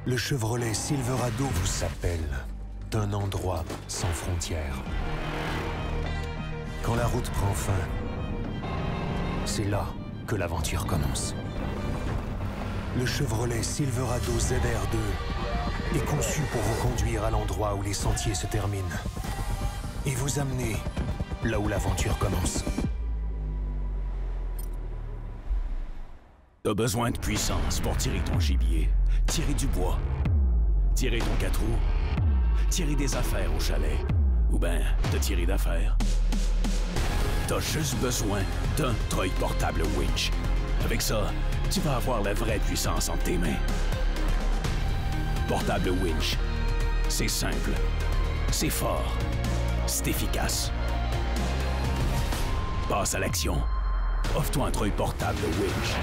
Le Chevrolet Silverado vous appelle d'un endroit sans frontières. Quand la route prend fin, c'est là que l'aventure commence. Le Chevrolet Silverado ZR2 est conçu pour vous conduire à l'endroit où les sentiers se terminent et vous amener là où l'aventure commence. T'as besoin de puissance pour tirer ton gibier, tirer du bois, tirer ton 4 roues, tirer des affaires au chalet, ou ben te tirer d'affaires. T'as juste besoin d'un treuil portable winch. Avec ça, tu vas avoir la vraie puissance entre tes mains. Portable winch, c'est simple, c'est fort, c'est efficace. Passe à l'action. Offre-toi un treuil portable winch.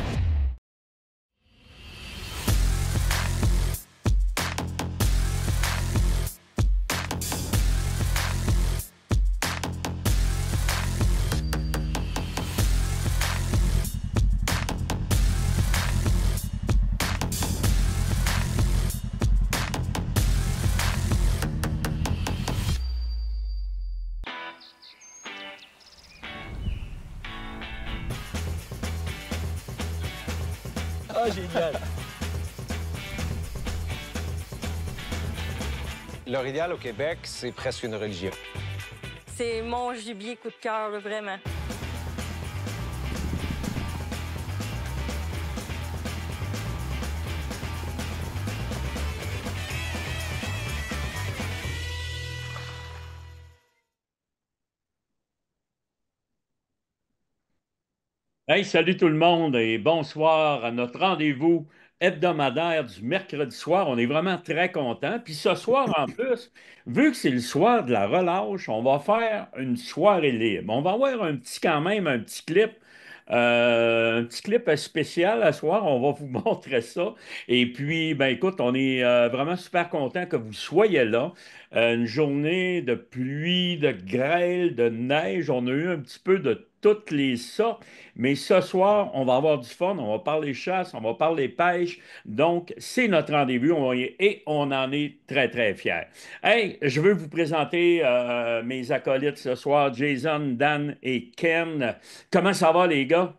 Ah, génial! L'Orignal au Québec, c'est presque une religion. C'est mon gibier coup de cœur, là, vraiment. Hey, salut tout le monde et bonsoir à notre rendez-vous hebdomadaire du mercredi soir. On est vraiment très contents. Puis ce soir, en plus, vu que c'est le soir de la relâche, on va faire une soirée libre. On va avoir quand même un petit clip spécial à soir. On va vous montrer ça. Et puis, ben écoute, on est vraiment super content que vous soyez là. Une journée de pluie, de grêle, de neige. On a eu un petit peu de toutes les sortes. Mais ce soir, on va avoir du fun, on va parler chasse, on va parler pêche. Donc, c'est notre rendez-vous et on en est très, très fiers. Hey, je veux vous présenter mes acolytes ce soir, Jason, Dan et Ken. Comment ça va, les gars?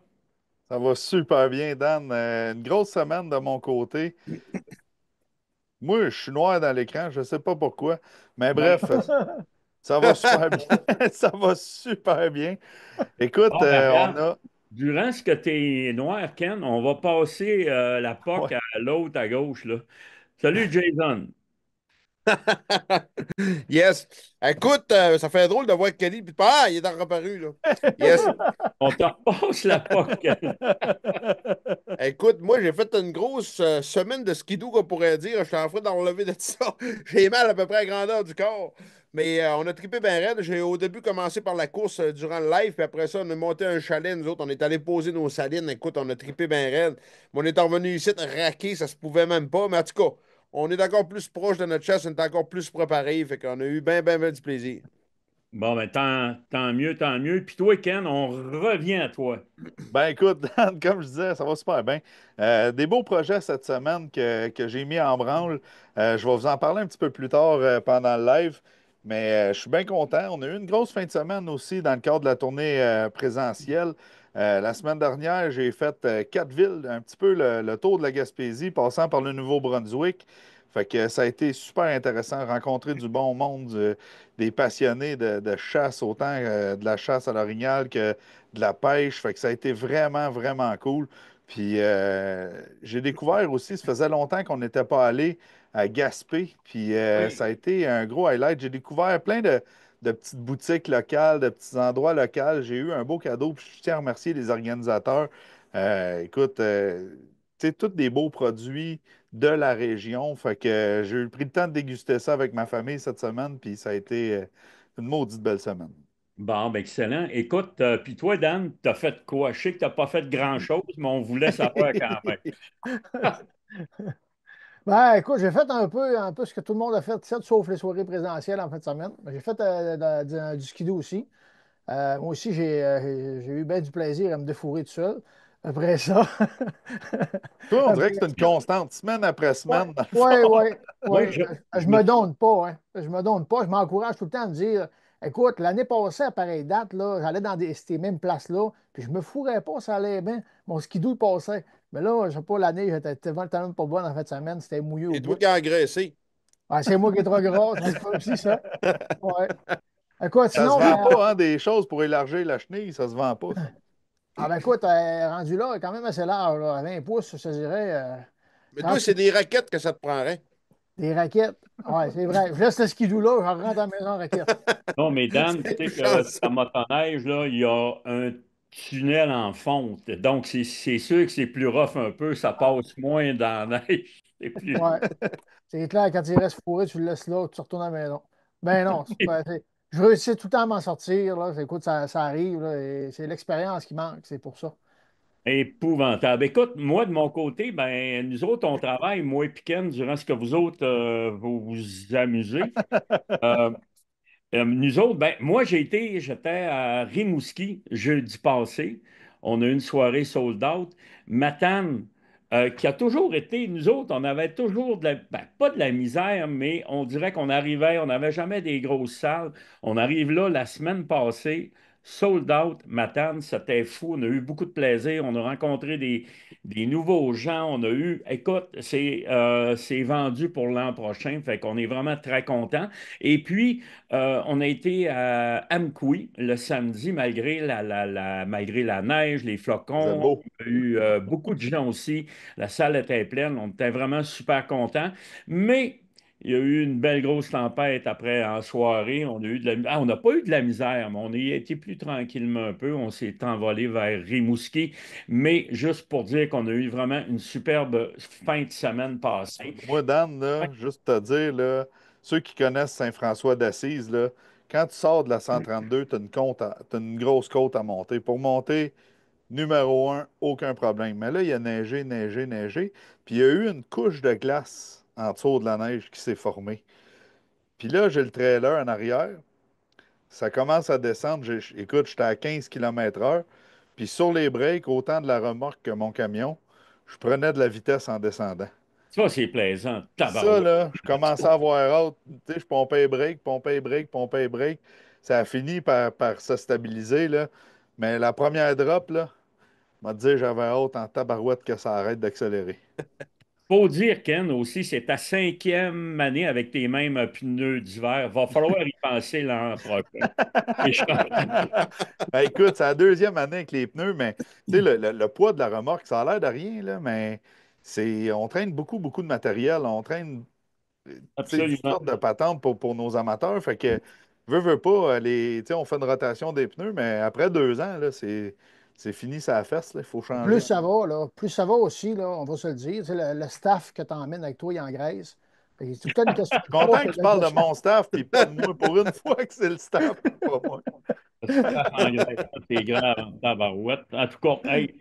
Ça va super bien, Dan. Une grosse semaine de mon côté. Moi, je suis noir dans l'écran, je ne sais pas pourquoi. Mais Ben, bref, ça va super bien. Ça va super bien. Écoute, bon, ben, on regarde, a. durant ce que tu es noir, Ken, on va passer la POC Ouais. à l'autre à gauche, là. Salut, Jason. Yes. Écoute, ça fait drôle de voir Kelly. Puis, ah, il est reparu, là. Yes. On te repasse la POC. Écoute, moi, j'ai fait une grosse semaine de skidoo, qu'on pourrait dire. Je suis en train d'enlever de ça. J'ai mal à peu près à la grandeur du corps. Mais on a trippé bien raide. J'ai au début commencé par la course durant le live. Puis après ça, on a monté un chalet. Nous autres, on est allé poser nos salines. Écoute, on a trippé bien raide. Mais on est revenu ici raqué. Ça se pouvait même pas. Mais en tout cas, on est encore plus proche de notre chasse. On est encore plus préparé. Fait qu'on a eu bien, bien, bien du plaisir. Bon, ben, tant mieux, tant mieux. Puis toi, Ken, on revient à toi. Ben écoute, Dan, comme je disais, ça va super bien. Des beaux projets cette semaine que j'ai mis en branle. Je vais vous en parler un petit peu plus tard pendant le live. Mais je suis bien content. On a eu une grosse fin de semaine aussi dans le cadre de la tournée présentielle. La semaine dernière, j'ai fait 4 villes, un petit peu le tour de la Gaspésie, passant par le Nouveau-Brunswick. Fait que ça a été super intéressant, rencontrer du bon monde, des passionnés de chasse, autant de la chasse à l'orignal que de la pêche. Fait que ça a été vraiment, vraiment cool. Puis j'ai découvert aussi, ça faisait longtemps qu'on n'était pas allé à Gaspé. Puis ça a Oui. été un gros highlight. J'ai découvert plein de petites boutiques locales, de petits endroits locaux. J'ai eu un beau cadeau. Puis je tiens à remercier les organisateurs. Écoute, tu sais, tous des beaux produits de la région. Fait que j'ai eu pris le temps de déguster ça avec ma famille cette semaine. Puis ça a été une maudite belle semaine. Bon, ben, excellent. Écoute, puis toi, Dan, t'as fait quoi? Je sais que t'as pas fait grand-chose, mais on voulait savoir quand même. Ben, écoute, j'ai fait un peu ce que tout le monde a fait, ici, sauf les soirées présentielles en fin de semaine. J'ai fait du skidoo aussi. Moi aussi, j'ai eu bien du plaisir à me défourrer tout seul. Après ça. Toi, on dirait que Après c'est une constante, semaine après ouais, semaine, dans le ouais, fond. ouais, Moi, ouais. je Je me me donne pas, hein. Je me donne pas. Je m'encourage tout le temps à me dire, écoute, l'année passée, à pareille date, là, j'allais dans ces mêmes places-là, puis je me fourrais pas, ça allait bien. Mon skidoo il passait. Mais là, je sais pas, l'année, j'étais tellement pas bonne en fin de semaine, c'était mouillé au C'est toi bout. qui as engraissé. Ouais, c'est moi qui est trop gros, ça se fait aussi, ça. Ouais. Écoute, Ça se sinon, vend pas, hein, des choses pour élargir la chenille, ça se vend pas, ça. écoute, rendu là, quand même assez large, là, à 20 pouces, je te dirais. Mais Quand toi, tu c'est des raquettes que ça te prendrait. des raquettes. Ouais, c'est vrai. Je laisse le skidoo là, je rentre à la maison en raquette. Non, mais Dan, tu C'est sais une que chance. la motoneige, là, il y a un tunnel en fonte. Donc, c'est sûr que c'est plus rough un peu, ça passe moins dans la neige. C'est plus... Ouais. C'est clair, quand il reste fourré, tu le laisses là, tu retournes à la maison. Ben non, je réussis tout le temps à m'en sortir. Là. Écoute, ça arrive. Là, et c'est l'expérience qui manque, c'est pour ça. Épouvantable. Écoute, moi, de mon côté, ben, nous autres, on travaille, moi et Piquen, durant ce que vous autres, vous vous amusez. Euh, Nous autres, ben, moi, j'étais à Rimouski jeudi passé. On a eu une soirée sold out. Matane, qui a toujours été, nous autres, on avait toujours ben, pas de la misère, mais on dirait qu'on arrivait, on n'avait jamais des grosses salles. On arrive là la semaine passée, sold out, Matane, c'était fou. On a eu beaucoup de plaisir. On a rencontré des nouveaux gens. On a eu, écoute, c'est vendu pour l'an prochain. Fait qu'on est vraiment très contents. Et puis, on a été à Amqui le samedi, malgré la neige, les C'est flocons. beau. Il y a eu beaucoup de gens aussi. La salle était pleine. On était vraiment super contents. Mais il y a eu une belle grosse tempête après en soirée. On a eu on n'a pas eu de la misère, mais on y a été plus tranquillement un peu. On s'est envolé vers Rimouski. Mais juste pour dire qu'on a eu vraiment une superbe fin de semaine passée. Moi, Dan, là, juste te dire, là, ceux qui connaissent Saint-François d'Assise, là, quand tu sors de la 132, tu as t'as une grosse côte à monter. Pour monter, numéro un, aucun problème. Mais là, il y a neigé, neigé, neigé. Puis il y a eu une couche de glace en dessous de la neige qui s'est formée. Puis là, j'ai le trailer en arrière. Ça commence à descendre. Écoute, j'étais à 15 km/h. Puis sur les breaks, autant de la remorque que mon camion, je prenais de la vitesse en descendant. Ça, c'est plaisant. Puis ça, Tabarouette. là, je commençais à avoir hâte. Tu sais, je pompais les breaks, pompais les breaks, pompais les breaks. Ça a fini par se stabiliser, là. Mais la première drop, là, m'a dit j'avais hâte en tabarouette que ça arrête d'accélérer. Faut dire, Ken, aussi, c'est ta cinquième année avec tes mêmes pneus d'hiver. Va falloir y penser l'an prochain. Et je- Ben, écoute, c'est la deuxième année avec les pneus, mais tu sais, le poids de la remorque, ça a l'air de rien, là, mais on traîne beaucoup, beaucoup de matériel. On traîne tu sais, toutes Absolument. sortes de patentes pour nos amateurs. Fait que, veut pas, tu sais, on fait une rotation des pneus, mais après 2 ans, là, c'est fini sa fesse, là, il faut Plus changer. ça va, là, plus ça va aussi, là, on va se le dire. Tu sais, le staff que tu emmènes avec toi, il engraisse. Fait que c'est tout le temps une question Je suis de poids content que que tu parles de mon staff puis pas de moi. Pour une fois que c'est le staff, puis pas moi. Staff engrais, c'est grave en tabarouette. En tout cas, hey,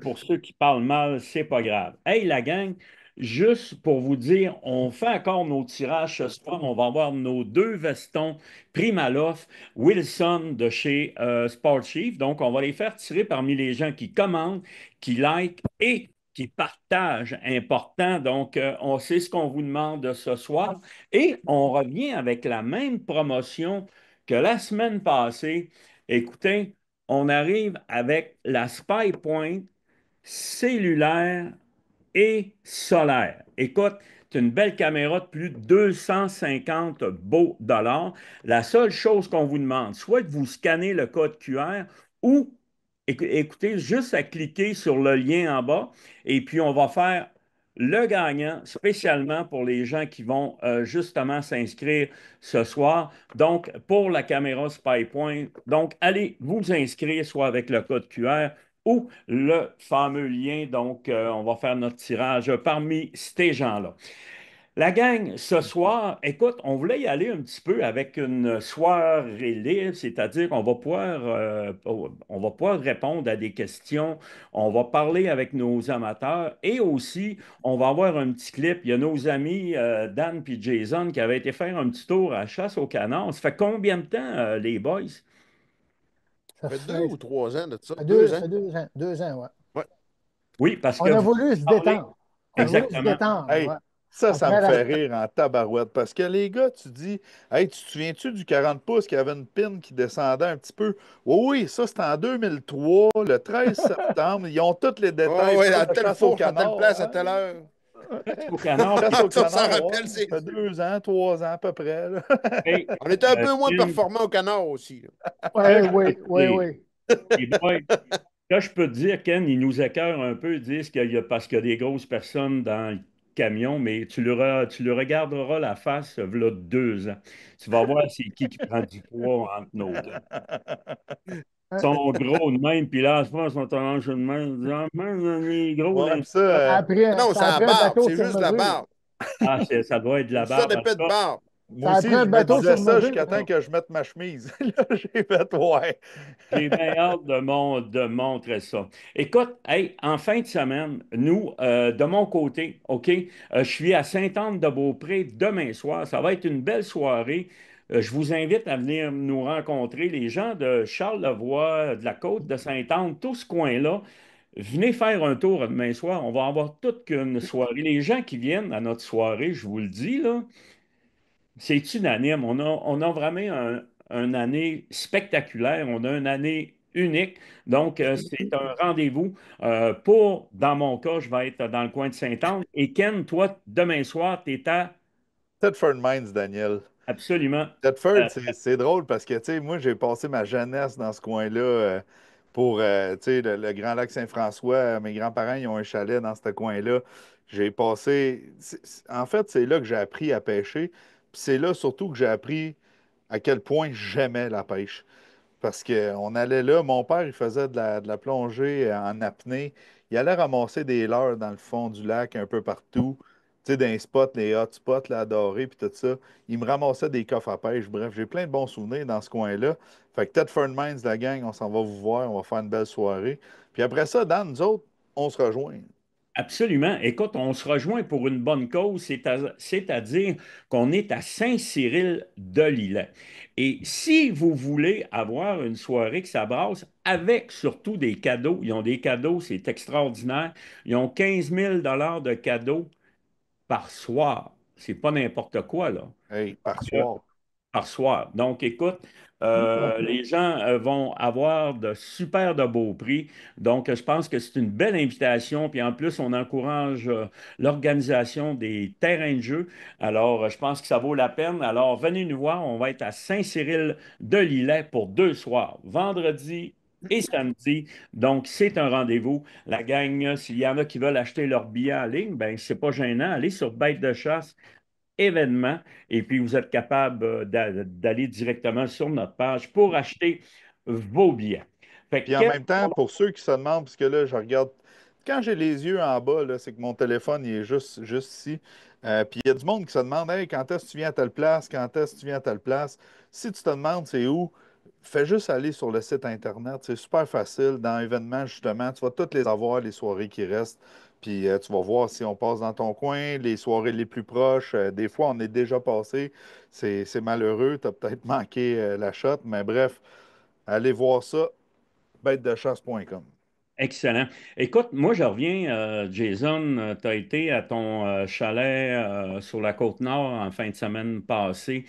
pour ceux qui parlent mal, c'est pas grave. Hey, la gang, juste pour vous dire, on fait encore nos tirages ce soir. On va avoir nos deux vestons Primaloft Wilson de chez Sport Chief. Donc, on va les faire tirer parmi les gens qui commandent, qui like et qui partagent. Important. Donc, on sait ce qu'on vous demande ce soir. Et on revient avec la même promotion que la semaine passée. Écoutez, on arrive avec la Spy Point cellulaire et solaire. Écoute, c'est une belle caméra de plus de 250 beaux dollars. La seule chose qu'on vous demande, soit de vous scanner le code QR ou écoutez, juste à cliquer sur le lien en bas et puis on va faire le gagnant spécialement pour les gens qui vont justement s'inscrire ce soir. Donc, pour la caméra SpyPoint, donc allez vous inscrire soit avec le code QR ou le fameux lien. Donc, on va faire notre tirage parmi ces gens-là. La gang, ce soir, écoute, on voulait y aller un petit peu avec une soirée libre, c'est-à-dire on va pouvoir répondre à des questions, on va parler avec nos amateurs et aussi, on va avoir un petit clip. Il y a nos amis Dan et Jason qui avaient été faire un petit tour à la chasse au canard. Ça fait combien de temps, les boys? Ça Ça fait deux fait, ou 3 ans de ça. ça fait 2 ans. ça fait 2 ans. 2 ans, ouais. Ouais. Oui, parce que On a vous voulu se parlez détendre. On a voulu se exactement. détendre, Hey, ouais. ça me Après la... fait rire en tabarouette parce que les gars, tu dis, hey, tu te souviens-tu du 40 pouces qui avait une pine qui descendait un petit peu? Oui, oui, ça c'était en 2003, le 13 septembre. Ils ont tous les Oh, détails. oui, Parle à de telle chasse au fourche, à telle canard. place, à Hein? telle heure. Au canard, Chasse au On s'en canard, ouais. rappelle, Ça c'est. fait 2 ans, 3 ans à peu près. Là. hey, On était un peu moins Ken, performants au canard aussi, là. là, Oui, je peux oui, te oui, dire, oui. les boys, là, je peux te dire, Ken, ils nous écœurent un peu, ils disent qu'il y a, parce qu'il y a des grosses personnes dans le camion, mais tu le regarderas la face, v'là 2 ans. Tu vas voir c'est qui prend du poids entre nos deux. Ils Hein, sont gros de même, puis là, en ce moment, ils sont allongés de même. Ils disent, ah, man, on est gros Ouais, dans le puis ça, stock. Non, c'est ça a la pris un barbe, bateau c'est sur juste la mesure. barbe. Ah, ça doit être de la Une sorte barbe. En tout d'épée de cas, barbe. moi Ça a pris aussi, un je me bateau disais sur ça mesure jusqu'à pour temps ça. que je mette ma chemise. Là, j'ai fait, ouais. j'ai bien hâte de montrer ça. Écoute, hey, en fin de semaine, nous, de mon côté, OK, je suis à Sainte-Anne-de-Beaupré demain soir. Ça va être une belle soirée. Je vous invite à venir nous rencontrer, les gens de Charlevoix, de la côte de Sainte-Anne, tout ce coin-là. Venez faire un tour demain soir. On va avoir toute une soirée. Les gens qui viennent à notre soirée, je vous le dis, là, c'est unanime. On a vraiment une année spectaculaire. On a une année unique. Donc, c'est un rendez-vous. Dans mon cas, je vais être dans le coin de Saint-Anne. Et Ken, toi, demain soir, tu es à Thetford Mines, Daniel. absolument. Thetford, euh, c'est drôle parce que, tu sais, moi, j'ai passé ma jeunesse dans ce coin-là pour, tu sais, le Grand Lac Saint-François. Mes grands-parents, ils ont un chalet dans ce coin-là. J'ai passé... En fait, c'est là que j'ai appris à pêcher. Puis c'est là surtout que j'ai appris à quel point j'aimais la pêche. Parce qu'on allait là, mon père, il faisait de la plongée en apnée. Il allait ramasser des leurres dans le fond du lac un peu partout. Tu sais, dans les spots, les hot spots, là, adorés, puis tout ça. Il me ramassait des coffres à pêche. Bref, j'ai plein de bons souvenirs dans ce coin-là. Fait que Thetford Mines, la gang, on s'en va vous voir. On va faire une belle soirée. Puis après ça, Dan, nous autres, on se rejoint. Absolument. Écoute, on se rejoint pour une bonne cause, c'est-à-dire qu'on est à Saint-Cyril-de-Lillet. Et si vous voulez avoir une soirée qui s'abrasse avec surtout des cadeaux, ils ont des cadeaux, c'est extraordinaire. Ils ont 15 000 de cadeaux par soir. C'est pas n'importe quoi, là. Hey, par soir. Par soir. Donc, écoute, les gens vont avoir de super de beaux prix. Donc, je pense que c'est une belle invitation. Puis en plus, on encourage l'organisation des terrains de jeu. Alors, je pense que ça vaut la peine. Alors, venez nous voir. On va être à Saint-Cyril-de-Lillet pour 2 soirs, vendredi et samedi. Donc, c'est un rendez-vous. La gang, s'il y en a qui veulent acheter leur billet en ligne, ben, c'est pas gênant. Allez sur Bête de chasse événement et puis vous êtes capable d'aller directement sur notre page pour acheter vos billets. Fait Puis en que, même temps, pour ceux qui se demandent, parce que là, je regarde, quand j'ai les yeux en bas, là, c'est que mon téléphone, il est juste ici. Puis il y a du monde qui se demande, hey, quand est-ce que tu viens à telle place? Quand est-ce que tu viens à telle place? Si tu te demandes c'est où, fais juste aller sur le site Internet. C'est super facile. Dans événements, justement, tu vas toutes les avoir, les soirées qui restent. Puis tu vas voir si on passe dans ton coin, les soirées les plus proches. Des fois, on est déjà passé. C'est malheureux. Tu as peut-être manqué la shot. Mais bref, allez voir ça bêtedechasse.com. excellent. Écoute, moi, je reviens, Jason, tu as été à ton chalet sur la Côte-Nord en fin de semaine passée.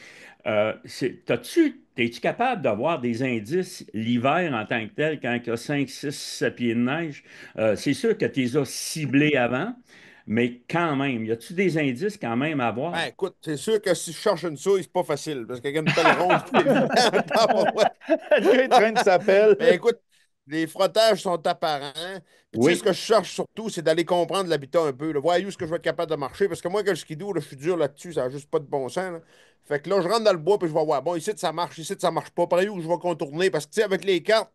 Es-tu capable d'avoir des indices l'hiver en tant que tel quand il y a 5, 6, 7 pieds de neige? C'est sûr que tu les as ciblés avant, mais quand même, y a-tu des indices quand même à Ben, voir? écoute, c'est sûr que si je cherche une souille, c'est pas facile, parce qu'avec une pelle ronde, c'est pas évident. Le gars, il traîne sa pelle. Mais écoute, les frottages sont apparents. Puis tu sais, ce Oui, que je cherche surtout, c'est d'aller comprendre l'habitat un peu. Là. Voir où est-ce que je vais être capable de marcher. Parce que moi, que le skidoo, là, je suis dur là-dessus, ça n'a juste pas de bon sens. Là. Fait que là, je rentre dans le bois, puis je vais voir. Bon, ici, ça marche, ici, ça marche pas. Par où je vais contourner. Parce que, tu sais, avec les cartes,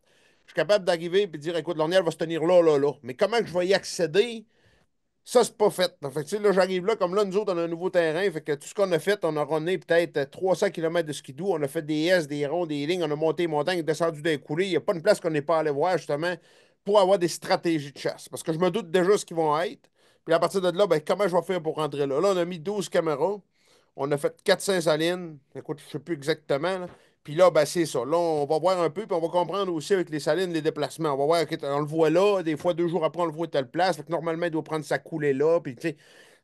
je suis capable d'arriver et de dire, écoute, l'ornière va se tenir là, là, là. Mais comment que je vais y accéder? Ça, c'est pas fait. Fait que, tu sais, là, j'arrive là, comme là, nous autres, on a un nouveau terrain. Fait que tout ce qu'on a fait, on a runné peut-être 300 km de skidoo. On a fait des S, des ronds, des lignes. On a monté les montagnes, descendu des coulées. Il n'y a pas une place qu'on n'est pas allé voir, justement, pour avoir des stratégies de chasse. Parce que je me doute déjà ce qu'ils vont être. Puis à partir de là, ben, comment je vais faire pour rentrer là? Là, on a mis 12 caméras. On a fait 4 Saint-Salines. Écoute, je ne sais plus exactement, là. Puis là, ben, c'est ça. Là, on va voir un peu, puis on va comprendre aussi avec les salines, les déplacements. On va voir, OK, on le voit là, des fois, 2 jours après, on le voit à telle place. Fait que normalement, il doit prendre sa coulée là. Puis, tu sais,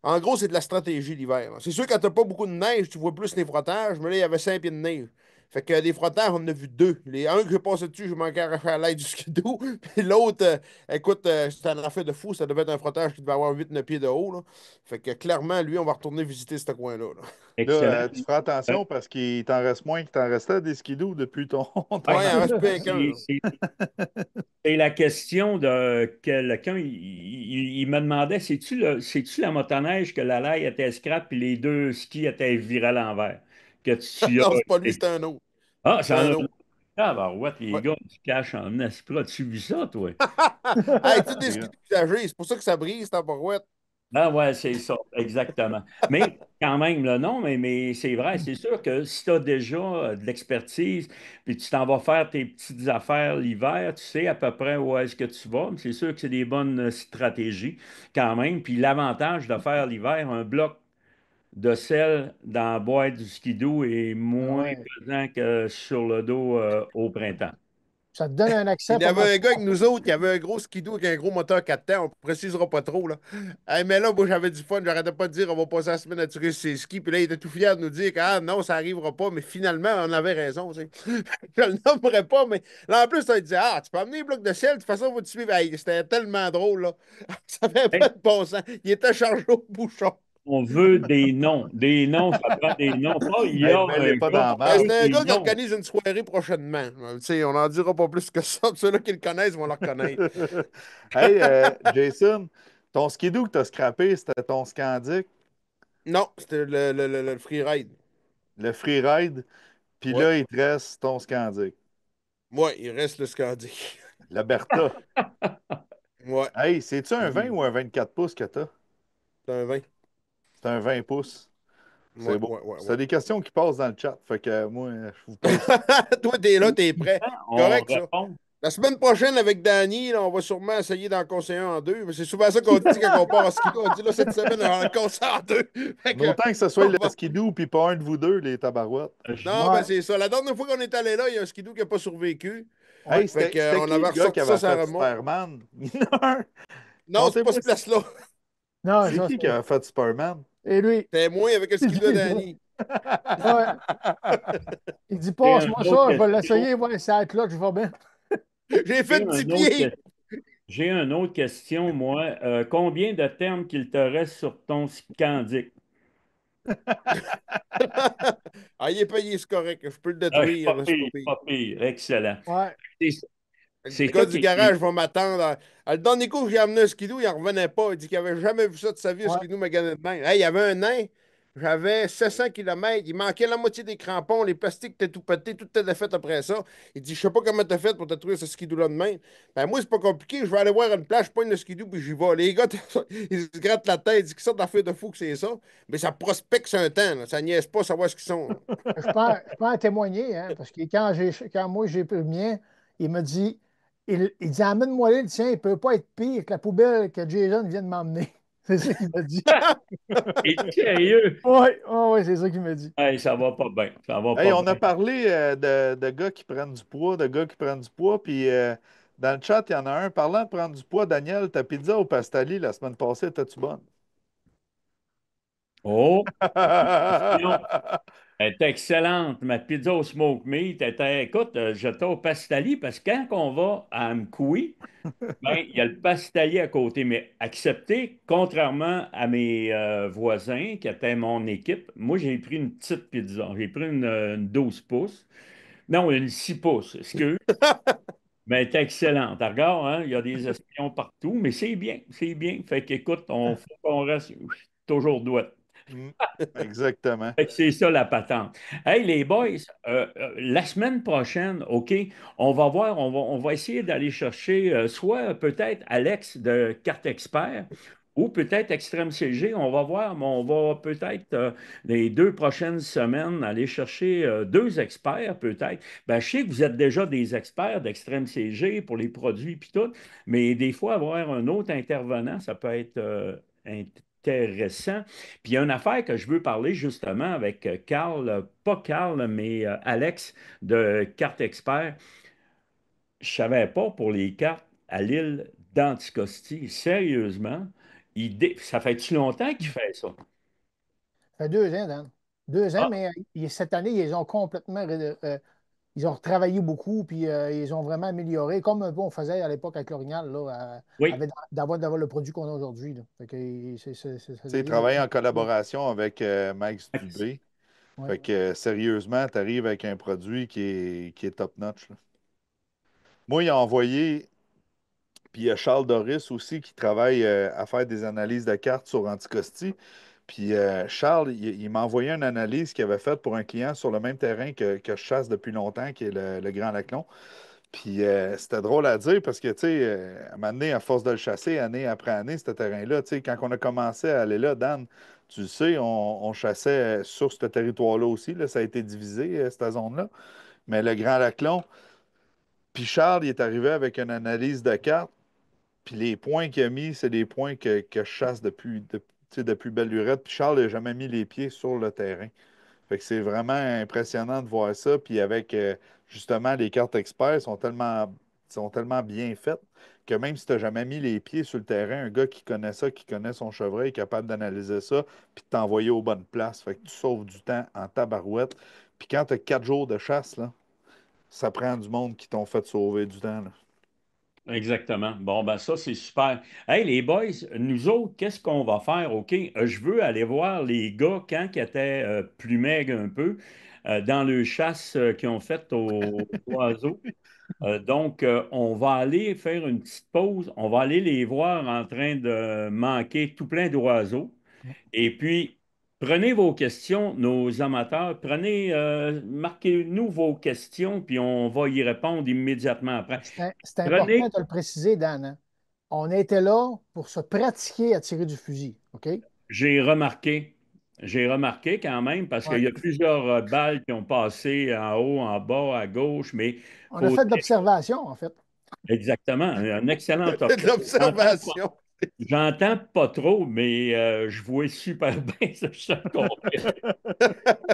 en gros, c'est de la stratégie l'hiver, là. C'est sûr, quand t'as pas beaucoup de neige, tu vois plus les frottages, mais là, il y avait 5 pieds de neige. Fait que des frottages, on en a vu deux. Un que je passé dessus, je manquais à l'aide du skidoo. Puis l'autre, écoute, c'était une affaire de fou. Ça devait être un frottage qui devait avoir 8 9 pieds de haut, là. Fait que clairement, lui, on va retourner visiter ce coin-là, là. Là, Excellent. tu feras attention parce qu'il t'en reste moins qu'il t'en restait des skidoo depuis ton, ton Ouais, Ouais, il en c'est reste ça. plus qu'un, là. C'est la question de quelqu'un, il me demandait, c'est-tu la motoneige que la laille était scrap et les deux skis étaient virés à l'envers? Que tu as Non, c'est pas lui, été. c'est un autre. Ah, C'est ça en un a. autre. Ah, bah ouais, les Ouais. gars, tu caches en aspect. As-tu vu ça, toi? Hey, tu sais, des C'est skis grand. usagés, c'est pour ça que ça brise ta barouette. Ah ouais, c'est ça, exactement. Mais quand même, là, non, mais c'est vrai, c'est sûr que si tu as déjà de l'expertise, puis tu t'en vas faire tes petites affaires l'hiver, tu sais à peu près où est-ce que tu vas. C'est sûr que c'est des bonnes stratégies quand même. Puis l'avantage de faire l'hiver, un bloc de sel dans la boîte du skidoo est Ah moins ouais. pesant que sur le dos au printemps. Ça te donne un accès Il y pas mal. avait un gars avec nous autres qui avait un gros skidoo avec un gros moteur 4 temps. On ne précisera pas trop, là. Hey, mais là, moi, j'avais du fun. J'arrêtais pas de dire on va passer la semaine à tirer sur ses skis. Puis là, il était tout fier de nous dire que ah, non, ça n'arrivera pas. Mais finalement, on avait raison. Tu sais. Je le nommerai pas, mais là, en plus, il disait ah, tu peux amener les blocs de sel. De toute façon, on va te suivre. Hey, c'était tellement drôle, là. Ça avait pas Hey, de bon sens. Il était chargé au bouchon. on veut des noms. Des noms, ça prend des noms. Pas il y Hey, a mets-les un pas gars dans la qui Ben, veut marde. c'est un des gars qui noms. organise une soirée prochainement. Tu sais, on n'en dira pas plus que ça. Ceux-là qui le connaissent vont le reconnaître. Hey, Jason, ton skidoo que t'as scrappé, c'était ton Scandic, Non, c'était le freeride. le freeride, puis Ouais. là, il te reste ton Scandic, Ouais, il reste le Scandic. la Bertha. Ouais. Hey, c'est-tu un 20 Lui, ou un 24 pouces que t'as? c'est un 20. C'est un 20 pouces. C'est Ouais, beau. ouais, ouais, C'est ouais. des questions qui passent dans le chat. Fait que moi, je vous pose. Toi, t'es là, t'es prêt. On Correct, ça. répond. La semaine prochaine, avec Danny, là, on va sûrement essayer d'en conseiller un en deux. Mais c'est souvent ça qu'on dit quand on part en ski. On dit là, cette semaine, on va en conseiller en deux. Fait Mais que, autant que ce soit on le va- skidoo puis pas un de vous deux, les tabarouettes. Non, ben Ouais. c'est ça. La dernière fois qu'on est allé là, il y a un skidoo qui n'a pas survécu. Ouais. Hey, Fait que, c'était on qui avait le gars qui ressorti ça avait sur la fait remorque. Superman? Il y en a un. Non, c'est pas Contez-moi, ce place-là. Non, c'est ça, qui qui a fait Superman? et lui, C'était moi avec le il dit, skidoo de Danny. ouais, il dit, J'ai une passe-moi autre ça, je vais question. l'essayer, voir si ça là, je vais bien. J'ai J'ai fait 10 une autre, pieds. j'ai une autre question, moi. Combien de termes qu'il te reste sur ton Scandic? Ah, il est payé, c'est correct. Je peux le Ah, détruire, pas là, c'est pas pire, pire. pas pire. Excellent. Ouais. C'est Le c'est gars ça du qui est. garage va m'attendre. Le dernier coup que j'ai amené un skidoo, il n'en revenait pas. Il dit qu'il n'avait jamais vu ça de sa vie, un Ouais. skidoo magané de main. Hey, il y avait un nain. J'avais 700 kilomètres. Il manquait la moitié des crampons. Les plastiques étaient tout pétés. Tout était fait après ça. Il dit, je sais pas comment t'as fait pour te trouver ce skidoo-là de main. Ben, moi, c'est pas compliqué. Je vais aller voir une plage, je pogne le skidoo, puis j'y vais. Les gars, ils se grattent la tête. Ils disent qu'ils sortent d'affaires de fou que c'est ça. Mais ça prospecte sur un temps, là. Ça niaise pas savoir ce qu'ils sont, là. Je peux en témoigner, hein, parce que quand moi j'ai pris le mien, il me dit, il dit, amène-moi le tien, il ne peut pas être pire que la poubelle que Jason vient de m'emmener. C'est ça qu'il m'a dit. T'es sérieux? Oui, ouais, c'est ça qu'il m'a dit. Hey, ça va pas bien. Ça va Hey, pas on a bien. parlé de gars qui prennent du poids, de gars qui prennent du poids, puis dans le chat, il y en a un. Parlant de prendre du poids, Daniel, ta pizza au pastali la semaine passée, étais-tu bonne? Oh, question. Elle était excellente. Ma pizza au smoke meat était, écoute, j'étais au Pastali parce que quand on va à Amkoui, ben, il y a le Pastali à côté, mais accepté, contrairement à mes voisins qui étaient mon équipe, moi j'ai pris une petite pizza. J'ai pris une 12 pouces. Non, une 6 pouces, excuse. Mais elle était excellente. Regarde, hein, il y a des espions partout, mais c'est bien, c'est bien. Fait qu'écoute, on faut qu'on reste toujours douette. Mm, exactement. Fait que c'est ça la patente. Hey, les boys, la semaine prochaine, OK, on va voir, on va essayer d'aller chercher soit peut-être Alex de Carte Expert ou peut-être Extrême CG. On va voir, mais on va peut-être les 2 prochaines semaines aller chercher deux experts peut-être. Ben, je sais que vous êtes déjà des experts d'Extrême CG pour les produits puis tout, mais des fois, avoir un autre intervenant, ça peut être intéressant. Puis il y a une affaire que je veux parler justement avec Carl, pas Carl, mais Alex de Carte Expert. Je savais pas pour les cartes à l'île d'Anticosti. Sérieusement, ça fait-tu longtemps qu'il fait ça? Ça fait 2 ans, Dan. 2 ans, Ah, mais cette année, ils ont complètement. Ils ont retravaillé beaucoup, puis ils ont vraiment amélioré, comme un peu on faisait à l'époque avec l'Orignal, là, oui, d'avoir le produit qu'on a aujourd'hui, là. Fait que ça Tu sais, devient. travailler en collaboration avec Max Dubé. Ouais. Fait que sérieusement, tu arrives avec un produit qui est top-notch, là. Moi, il a envoyé, puis il y a Charles Doris aussi qui travaille à faire des analyses de cartes sur Anticosti. Puis Charles, il m'a envoyé une analyse qu'il avait faite pour un client sur le même terrain que je chasse depuis longtemps, qui est le Grand Laclon. Puis c'était drôle à dire parce que, tu sais, à un moment donné, à force de le chasser, année après année, ce terrain-là, tu sais, quand on a commencé à aller là, Dan, tu le sais, on chassait sur ce territoire-là aussi, là, ça a été divisé, cette zone-là. Mais le Grand Laclon, puis Charles, il est arrivé avec une analyse de carte, puis les points qu'il a mis, c'est des points que je chasse tu sais, depuis belle lurette. Puis Charles n'a jamais mis les pieds sur le terrain. Fait que c'est vraiment impressionnant de voir ça. Puis avec justement les cartes experts sont tellement bien faites que même si tu n'as jamais mis les pieds sur le terrain, un gars qui connaît ça, qui connaît son chevreuil, est capable d'analyser ça, puis de t'envoyer aux bonnes places. Fait que tu sauves du temps en tabarouette. Puis quand tu as 4 jours de chasse, là, ça prend du monde qui t'ont fait sauver du temps, là. exactement. Bon, ben ça, c'est super. Hey, les boys, nous autres, qu'est-ce qu'on va faire? OK, je veux aller voir les gars quand ils étaient plus maigres un peu dans le chasse qu'ils ont fait aux oiseaux. Donc, on va aller faire une petite pause. On va aller les voir en train de manquer tout plein d'oiseaux. Et puis, prenez vos questions, nos amateurs. Marquez-nous vos questions, puis on va y répondre immédiatement après. C'est important Prenez, de le préciser, Dan, hein. On était là pour se pratiquer à tirer du fusil, OK? j'ai remarqué, j'ai remarqué quand même, parce qu'il Ouais. y a plusieurs balles qui ont passé en haut, en bas, à gauche, mais On a faut fait de l'observation, en fait. exactement, un excellent top. De l'observation. J'entends pas trop, mais je vois super bien, ça, je te confirme.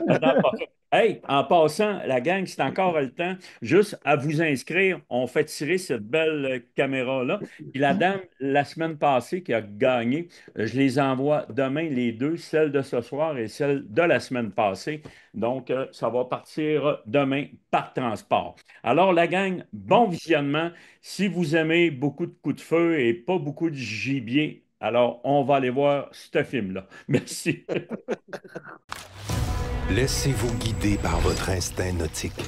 J'entends pas trop. Hey, en passant, la gang, c'est encore le temps, juste à vous inscrire. On fait tirer cette belle caméra-là. Puis la dame, la semaine passée, qui a gagné, je les envoie demain, les deux, celle de ce soir et celle de la semaine passée. Donc, ça va partir demain par transport. Alors, la gang, bon visionnement. Si vous aimez beaucoup de coups de feu et pas beaucoup de gibier, alors on va aller voir ce film-là. Merci. Laissez-vous guider par votre instinct nautique.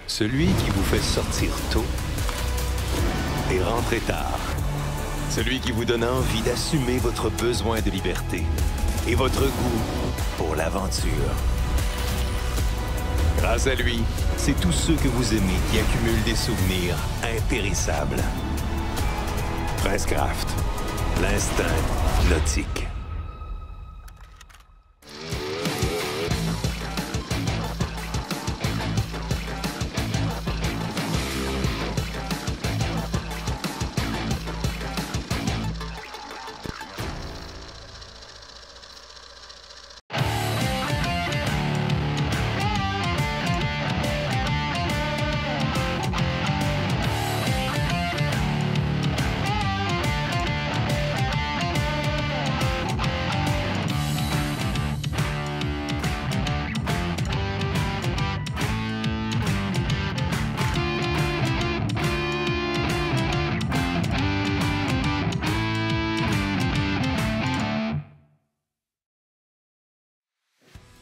Celui qui vous fait sortir tôt et rentrer tard. Celui qui vous donne envie d'assumer votre besoin de liberté et votre goût pour l'aventure. Grâce à lui, c'est tous ceux que vous aimez qui accumulent des souvenirs impérissables. Princecraft, l'instinct nautique.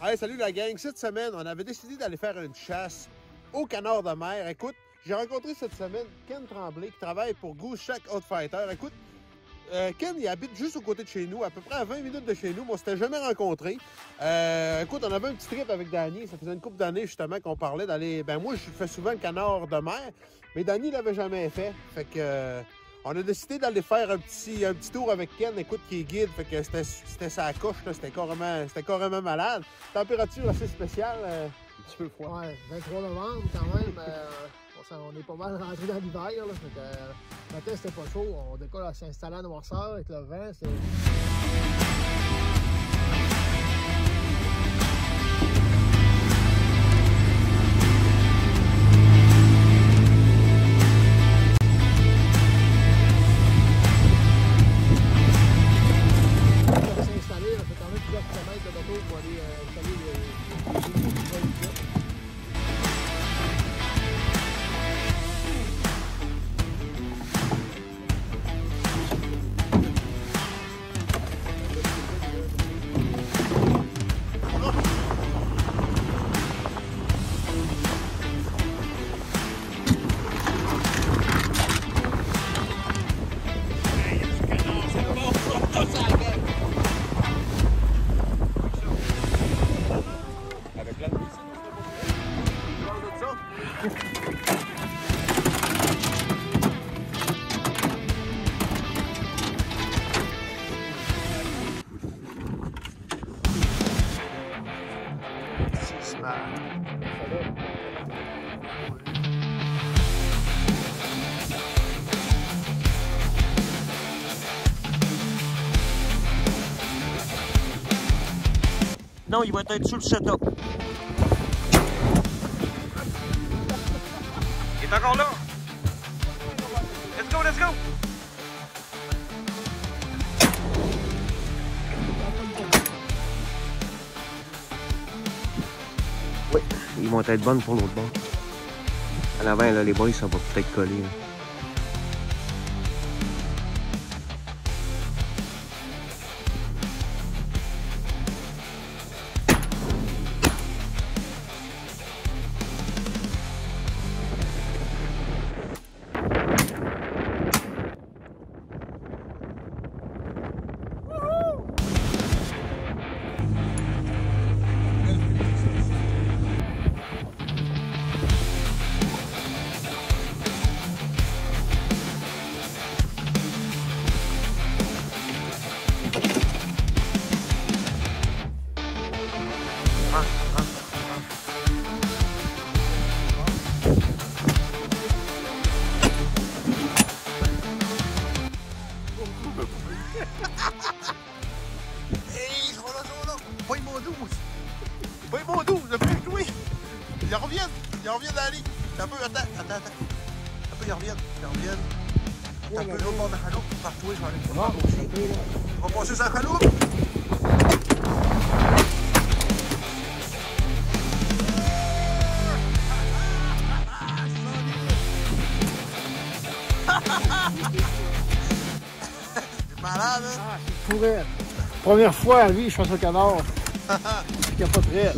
Hey, salut la gang. Cette semaine, on avait décidé d'aller faire une chasse au canard de mer. Écoute, j'ai rencontré cette semaine Ken Tremblay qui travaille pour Goose Shack Outfitter. Écoute, Ken, il habite juste aux côtés de chez nous, à peu près à 20 minutes de chez nous. Moi, on s'était jamais rencontrés. Écoute, on avait un petit trip avec Danny. Ça faisait une couple d'années, justement, qu'on parlait d'aller... Ben moi, je fais souvent le canard de mer, mais Danny ne l'avait jamais fait. Fait que... on a décidé d'aller faire un petit tour avec Ken, écoute, qui est guide. Fait que c'était sa coche, là. C'était carrément malade. Température assez spéciale, un petit peu froid. Ouais, 23 novembre, quand même. On est pas mal rentré dans l'hiver, là. Fait que, le matin, c'était pas chaud. On décolle à s'installer à Noirceur avec le vent. Non, il va être sur le setup. Il est encore là. Let's go, let's go. Oui, ils vont être bonnes pour l'autre bord. À l'avant, là, les boys, ça va peut-être coller. Là. Hey, ça va là. Pas mon 12. Pas mon 12, je peux jouer. Ils reviennent dans la ligne. Un peu, attends. Un peu, ils reviennent. Un peu, l'autre bord de la chaloupe. Par toi, je vais aller pour moi aussi. On va passer sur la chaloupe. C'est malade, hein? Ah, c'est pourri. Première fois à vie, je fais un canard. Je capoterais.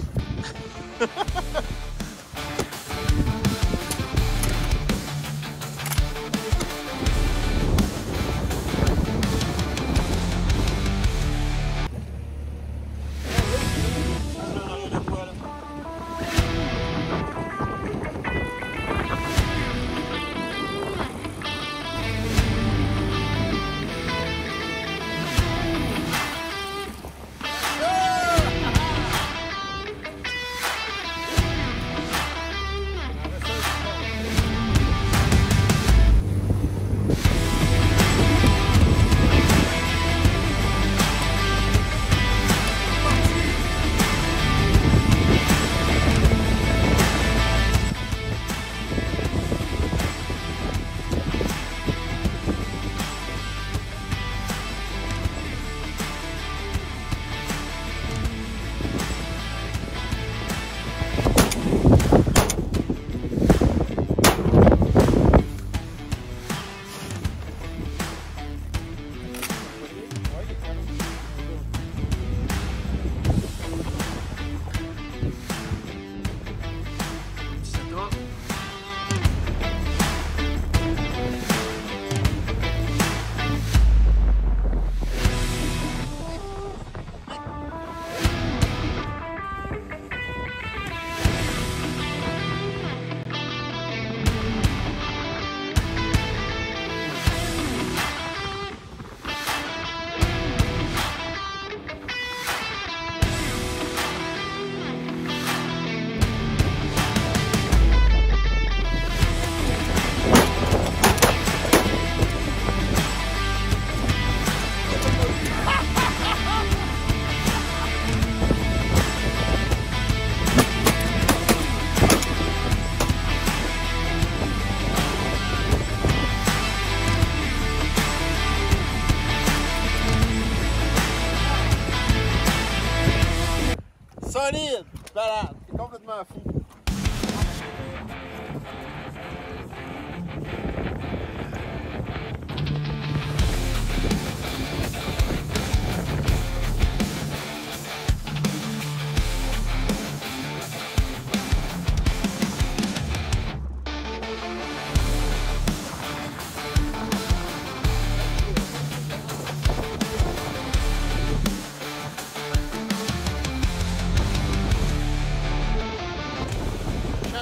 Solide! Malade! C'est complètement fou.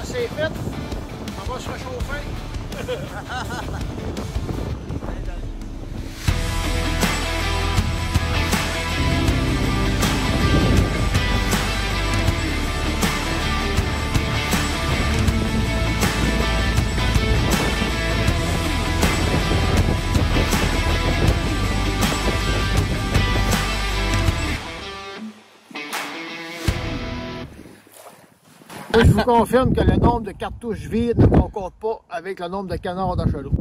C'est fait. On va se réchauffer. Moi, je vous confirme que le nombre de cartouches vides ne concorde pas avec le nombre de canards d'achelot.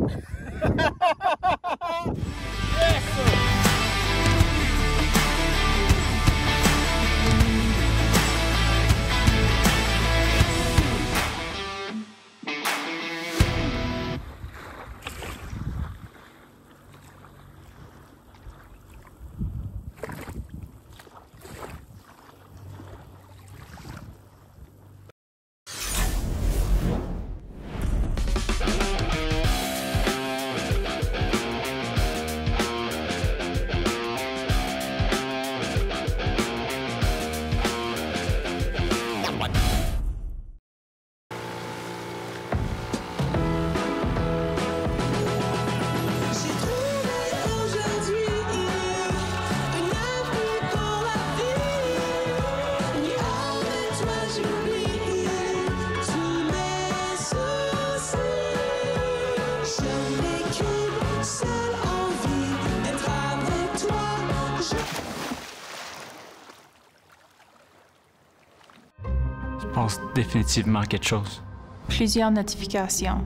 Je pense définitivement à quelque chose. Plusieurs notifications.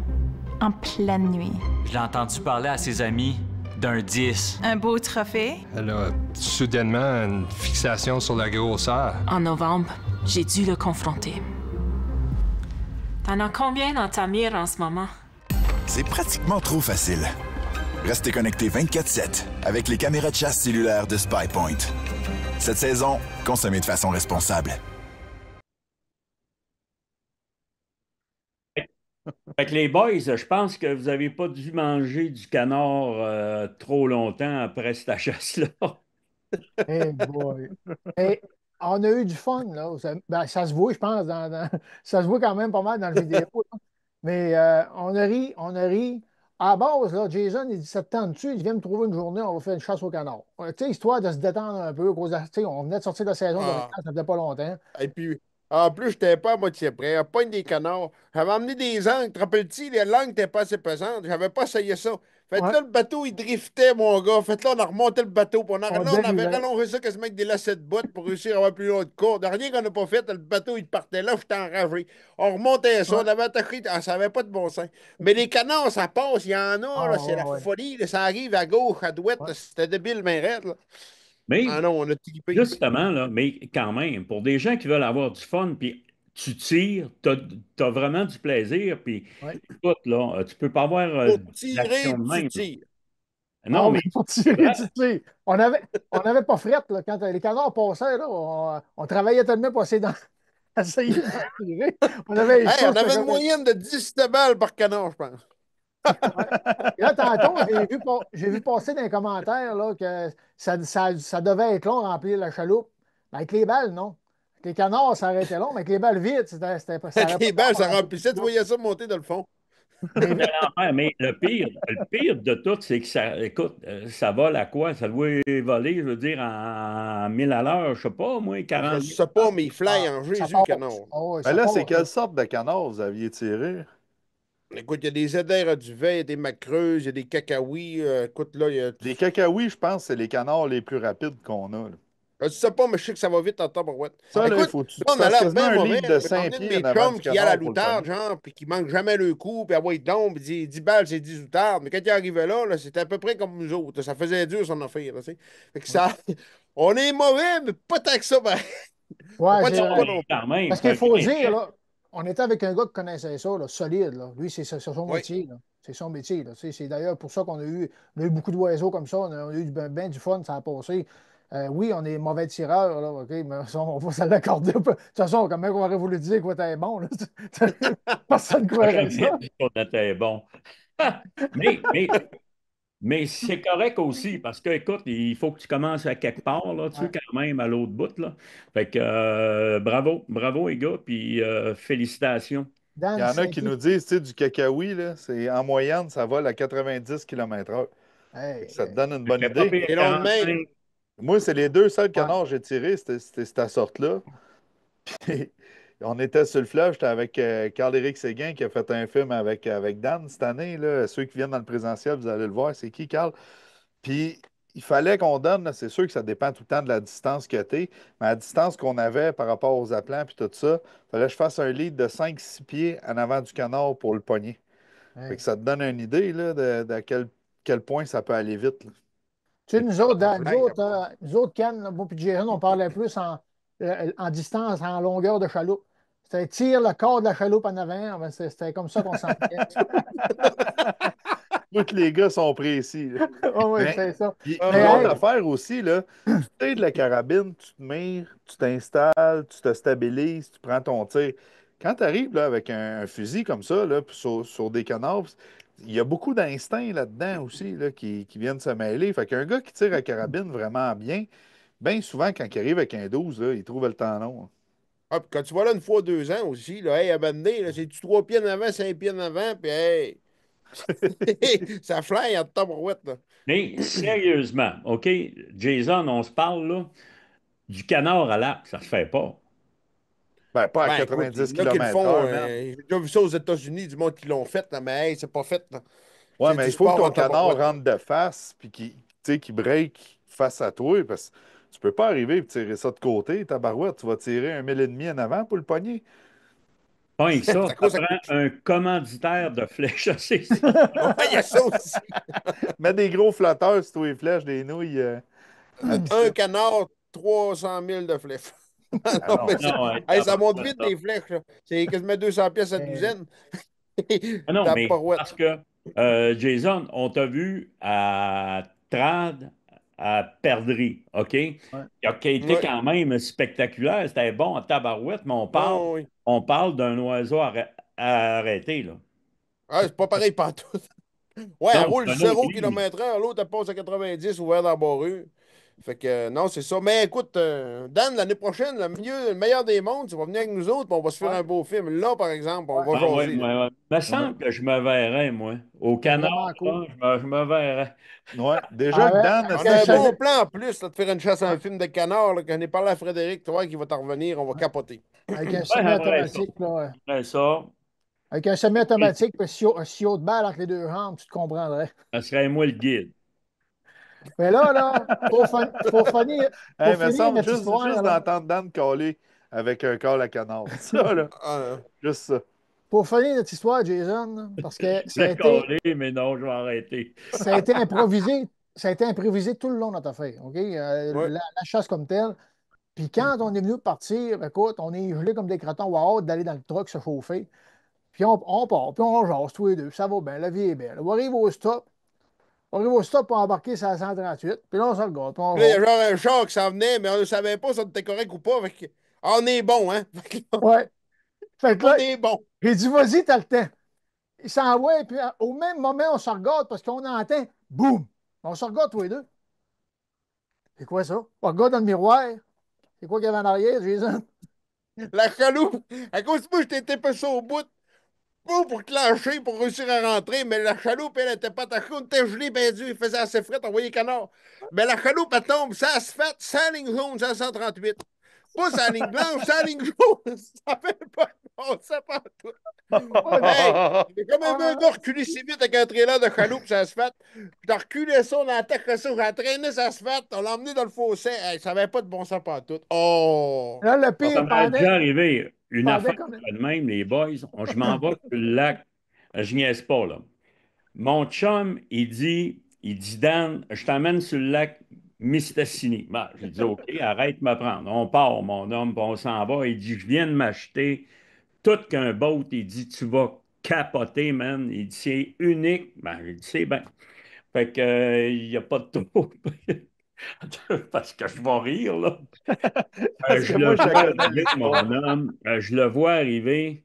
En pleine nuit. Je l'ai entendu parler à ses amis d'un 10. Un beau trophée. Elle a soudainement une fixation sur la grosseur. En novembre, j'ai dû le confronter. T'en as combien dans ta mire en ce moment? C'est pratiquement trop facile. Restez connectés 24/7 avec les caméras de chasse cellulaires de SpyPoint. Cette saison, consommez de façon responsable. Fait que les boys, je pense que vous n'avez pas dû manger du canard trop longtemps après cette chasse-là. Hey boy. Hey, on a eu du fun, là. Ben, ça se voit, je pense, ça se voit quand même pas mal dans la vidéo. Là. Mais on a ri, on a ri. À la base, là, Jason, il dit, ça te tente-tu? Il vient me trouver une journée, on va faire une chasse au canard. Tu sais, histoire de se détendre un peu. On venait de sortir de la saison de vacances, ça faisait pas longtemps. Et puis, en plus, j'étais pas à moitié prêt. Pas des canards. J'avais emmené des angles. Te rappelles-tu, les langues n'étaient pas assez pesantes. J'avais pas essayé ça. Fait que là, le bateau, il driftait, mon gars. Fait que là, on a remonté le bateau. Puis on avait rallongé ça quasiment avec des lacets de bottes pour réussir à avoir plus long de cours. Rien qu'on n'a pas fait, le bateau, il partait là, j'étais enragé. On remontait ça, on avait attaqué, ça n'avait pas de bon sens. Mais les canards, ça passe, il y en a, là, c'est la folie. Là, ça arrive à gauche, à droite, c'était débile, mais raide, là. Mais, ah non, on a trippé. Justement, là, mais quand même, pour des gens qui veulent avoir du fun, puis tu tires, t'as vraiment du plaisir, puis écoute, là, tu peux pas avoir pour tirer, de même. tu tires. Non, mais pour tirer, tu tires. On avait pas fret, là, quand les canards passaient, là, on travaillait tellement pour essayer essayer de tirer. On avait une moyenne de 10 balles par canard, je pense. Et là, tantôt, j'ai vu passer dans les commentaires là, que ça devait être long de remplir la chaloupe. Mais avec les balles, non. Avec les canards, ça aurait été long, mais avec les balles vides, c'était pas. Avec les balles, ça remplissait, tu voyais ça monter dans le fond. Mais le pire de tout, c'est que ça, écoute, ça vole à quoi? Ça doit voler, je veux dire, en 1000 à l'heure, je sais pas, moi, 40 000. Je sais pas, mais il fly en Jésus, le canard. Mais là, c'est quelle sorte de canard vous aviez tiré? Écoute, il y a des éders à duvet, il y a des macreuses, il y a des cacahuis. Écoute, là, il y a... Les cacahuis, je pense, c'est les canards les plus rapides qu'on a. Là. Je sais pas, mais je sais que ça va vite en tabarouette. Ça, là, écoute, il faut que tu on a l'air bien un mauvais. livre de 5 pieds mes chums qui a la loutarde, genre, puis qui manquent jamais le coup, puis il tombe, puis dit 10 balles, c'est 10 loutardes. Mais quand il arrivait là, c'était à peu près comme nous autres. Ça faisait dur son affaire, tu sais. Fait que ça... On est mauvais, mais pas tant que ça, ben... Faut Ouais, pas c'est dire vrai. pas non plus. Quand même, Parce c'est qu'il un faut chien dire, chef. là, on était avec un gars qui connaissait ça, là, solide. Là. Lui, c'est son Oui. métier. Là. C'est son métier. Là. C'est d'ailleurs pour ça qu'on a eu beaucoup d'oiseaux comme ça. On a eu ben du fun, ça a passé. Oui, on est mauvais tireurs, là, OK, mais ça, on va se l'accorder un peu. De toute façon, comment on aurait voulu dire quoi t'es bon, là? Personne ne On n'a croirait jamais ça. dit qu'on était bon. Mais, mais, mais c'est correct aussi parce que, écoute, il faut que tu commences à quelque part, là, tu sais, Ouais. quand même, à l'autre bout, là. Fait que bravo, bravo, les gars, puis félicitations. Il y Dan en a qui Saint-Yves. nous disent, tu sais, du cacaoui, là, c'est en moyenne, ça vole à 90 km/h. Fait que Hey, ça te donne une Je bonne fais pas idée. pire Et long de même. 45. Moi, c'est les deux seuls ouais. canards que j'ai tirés, c'était cette sorte-là. Puis, on était sur le fleuve, j'étais avec Carl-Éric Séguin qui a fait un film avec Dan cette année. Là. Ceux qui viennent dans le présentiel, vous allez le voir. C'est qui, Carl? Puis il fallait qu'on donne, là, c'est sûr que ça dépend tout le temps de la distance que tu es, mais la distance qu'on avait par rapport aux appelants puis tout ça, il fallait que je fasse un lead de 5-6 pieds en avant du canard pour le pogner. Fait Hey. que ça te donne une idée là, de à quel point ça peut aller vite. Là. Tu sais, nous autres, Ça fly. nous autres, Ken, là, moi puis Jason, on parlait plus en distance, en longueur de chaloupe. C'était tire le corps de la chaloupe en avant. Ben, c'était comme ça qu'on s'entraînait. Tous les gars sont précis. Là. Oui, Mais c'est ça. puis Mais l'autre hey, affaire aussi, là, tu tires de la carabine, tu te mires, tu t'installes, tu te stabilises, tu prends ton tir. Quand tu arrives là, avec un fusil comme ça, là, puis sur des canards, il y a beaucoup d'instincts là-dedans aussi là, qui viennent se mêler. Fait qu'un gars qui tire à carabine vraiment bien souvent, quand il arrive avec un 12 là, il trouve le temps long. Ah, puis quand tu vas là une fois 2 ans aussi, là, hey, à un moment donné, là, c'est-tu 3 pieds en avant, 5 pieds en avant, puis hey, ça fly en tabarouette, là. Mais sérieusement, OK, Jason, on se parle là, du canard à l'arc, ça se fait pas. Ben, pas à Ben écoute, il 90 y en a qui le font. km/h, man. J'ai déjà vu ça aux États-Unis, du monde qui l'ont fait, là, mais hey, c'est pas fait, là. Ouais, C'est mais du il faut que sport ton en canard tabarouette, là. rentre de face puis qu'il break face à toi parce que tu peux pas arriver et tirer ça de côté, ta barouette. Tu vas tirer 1,5 milles en avant pour le pogner. Pas que C'est ça, à ça cause ça prend coûte. un commanditaire de flèches, c'est ça. Ouais, il y a ça aussi. Mets des gros flotteurs sur tous les flèches, des nouilles. Un canard, 300 000 de flèches. Ah Non, mais non. ça, Non, ouais, hey, ça ça va monte pas, vite ça. des flèches, là. C'est quasiment 200 pièces à euh, douzaine. Ah non, T'as mais parouette. parce que, Jason, on t'a vu à Trad, à Perdrix, OK? ouais. Qui a été Ouais. quand même spectaculaire. C'était bon en tabarouette, mais Oh, oui. on parle d'un oiseau à arrêter, là. Ah, c'est pas pareil partout. Ouais, elle Non, roule c'est un autre 0 livre. km/h, l'autre, elle passe à 90 ouvert dans la rue. Fait que, non, c'est ça. Mais écoute, Dan, l'année prochaine, le meilleur des mondes, tu vas venir avec nous autres, puis on va se faire Ouais, un beau film. Là, par exemple, on ouais. va Ah ouais, jaser, là. ouais, ouais. Il me Ouais. semble que je me verrais, moi. Au C'est canard, vraiment cool. là, je me verrais. Ouais. Déjà que Dan, Avec On un a un c'est. bon chalet, plan en plus, là, de faire une chasse à ouais, un film de canard, là, quand on est parlé à Frédéric, tu vois, qui va t'en revenir, on va ouais. capoter. Avec un Ouais, semi-automatique, là, ouais. j'aimerais ça. Avec un semi-automatique, puis un siot de balle entre les deux jambes, tu te comprendrais. Ça serait moi le guide. Mais là, Hey, pour me finir semble notre juste histoire, là, d'entendre Dan caler avec un call à canard. Ça, là. Ah, Juste ça. pour finir notre histoire, Jason, là, parce que Je vais coller, mais non, je vais arrêter. ça a été improvisé, ça a été improvisé tout le long de notre affaire, OK? ouais. La chasse comme telle. Puis quand on est venu partir, écoute, on est gelé comme des crotons, on a hâte d'aller dans le truck se chauffer. Puis on part, puis on jase tous les deux, ça va bien, la vie est belle. On arrive au stop, pour embarquer sur la 138, puis là, on se regarde, puis on Puis là, il y a jase. genre un char qui s'en venait, mais on ne savait pas si on était correct ou pas. Fait que, ah, on est bon, hein? Fait que, Ouais. Fait que on là, est bon. j'ai dit, vas-y, t'as le temps. Il s'en va, et puis au même moment, on se regarde parce qu'on entend, boum! On se regarde tous les deux. C'est quoi ça? On regarde dans le miroir. C'est quoi qu'il y avait en arrière, Jason? La chaloupe, à cause de moi, j'étais tapé ça au bout. Pas pour clencher, pour réussir à rentrer, mais la chaloupe, elle était pas attachée. On était gelé, ben Dieu, il faisait assez frais, on voyait les canards. Mais la chaloupe, elle tombe, ça se fait, sans ligne jaune, 138. Pas sa ligne blanche, sa ligne jaune. Ça fait pas de ça pas tout. Hey, j'ai comme un peu reculé si vite avec un trailer de chaloupe, ça se fait. J'ai reculé ça, on a attaqué ça, j'ai entraîné, ça se fait. On l'a emmené dans le fossé. Hey, ça avait pas de bon sens pas tout. Oh! Là, le Ça pire, m'est déjà arrivé. Une pendant affaire comme. de même, les boys. Je m'en vais sur le lac. Je niaise pas, là. Mon chum, il dit, Dan, je t'emmène sur le lac Mistassini. Bon, j'ai dit, OK, arrête de me prendre. On part, mon homme, puis on s'en va. Il dit, je viens de m'acheter tout qu'un boat. Il dit, tu vas capoter, man. Il dit, c'est unique. Ben, j'ai dit, c'est bien. Fait que, il n'y a pas de trop. Parce que je vais rire, là. Parce Je que moi, le je la vois connais arriver, mon l'histoire. homme. Je le vois arriver.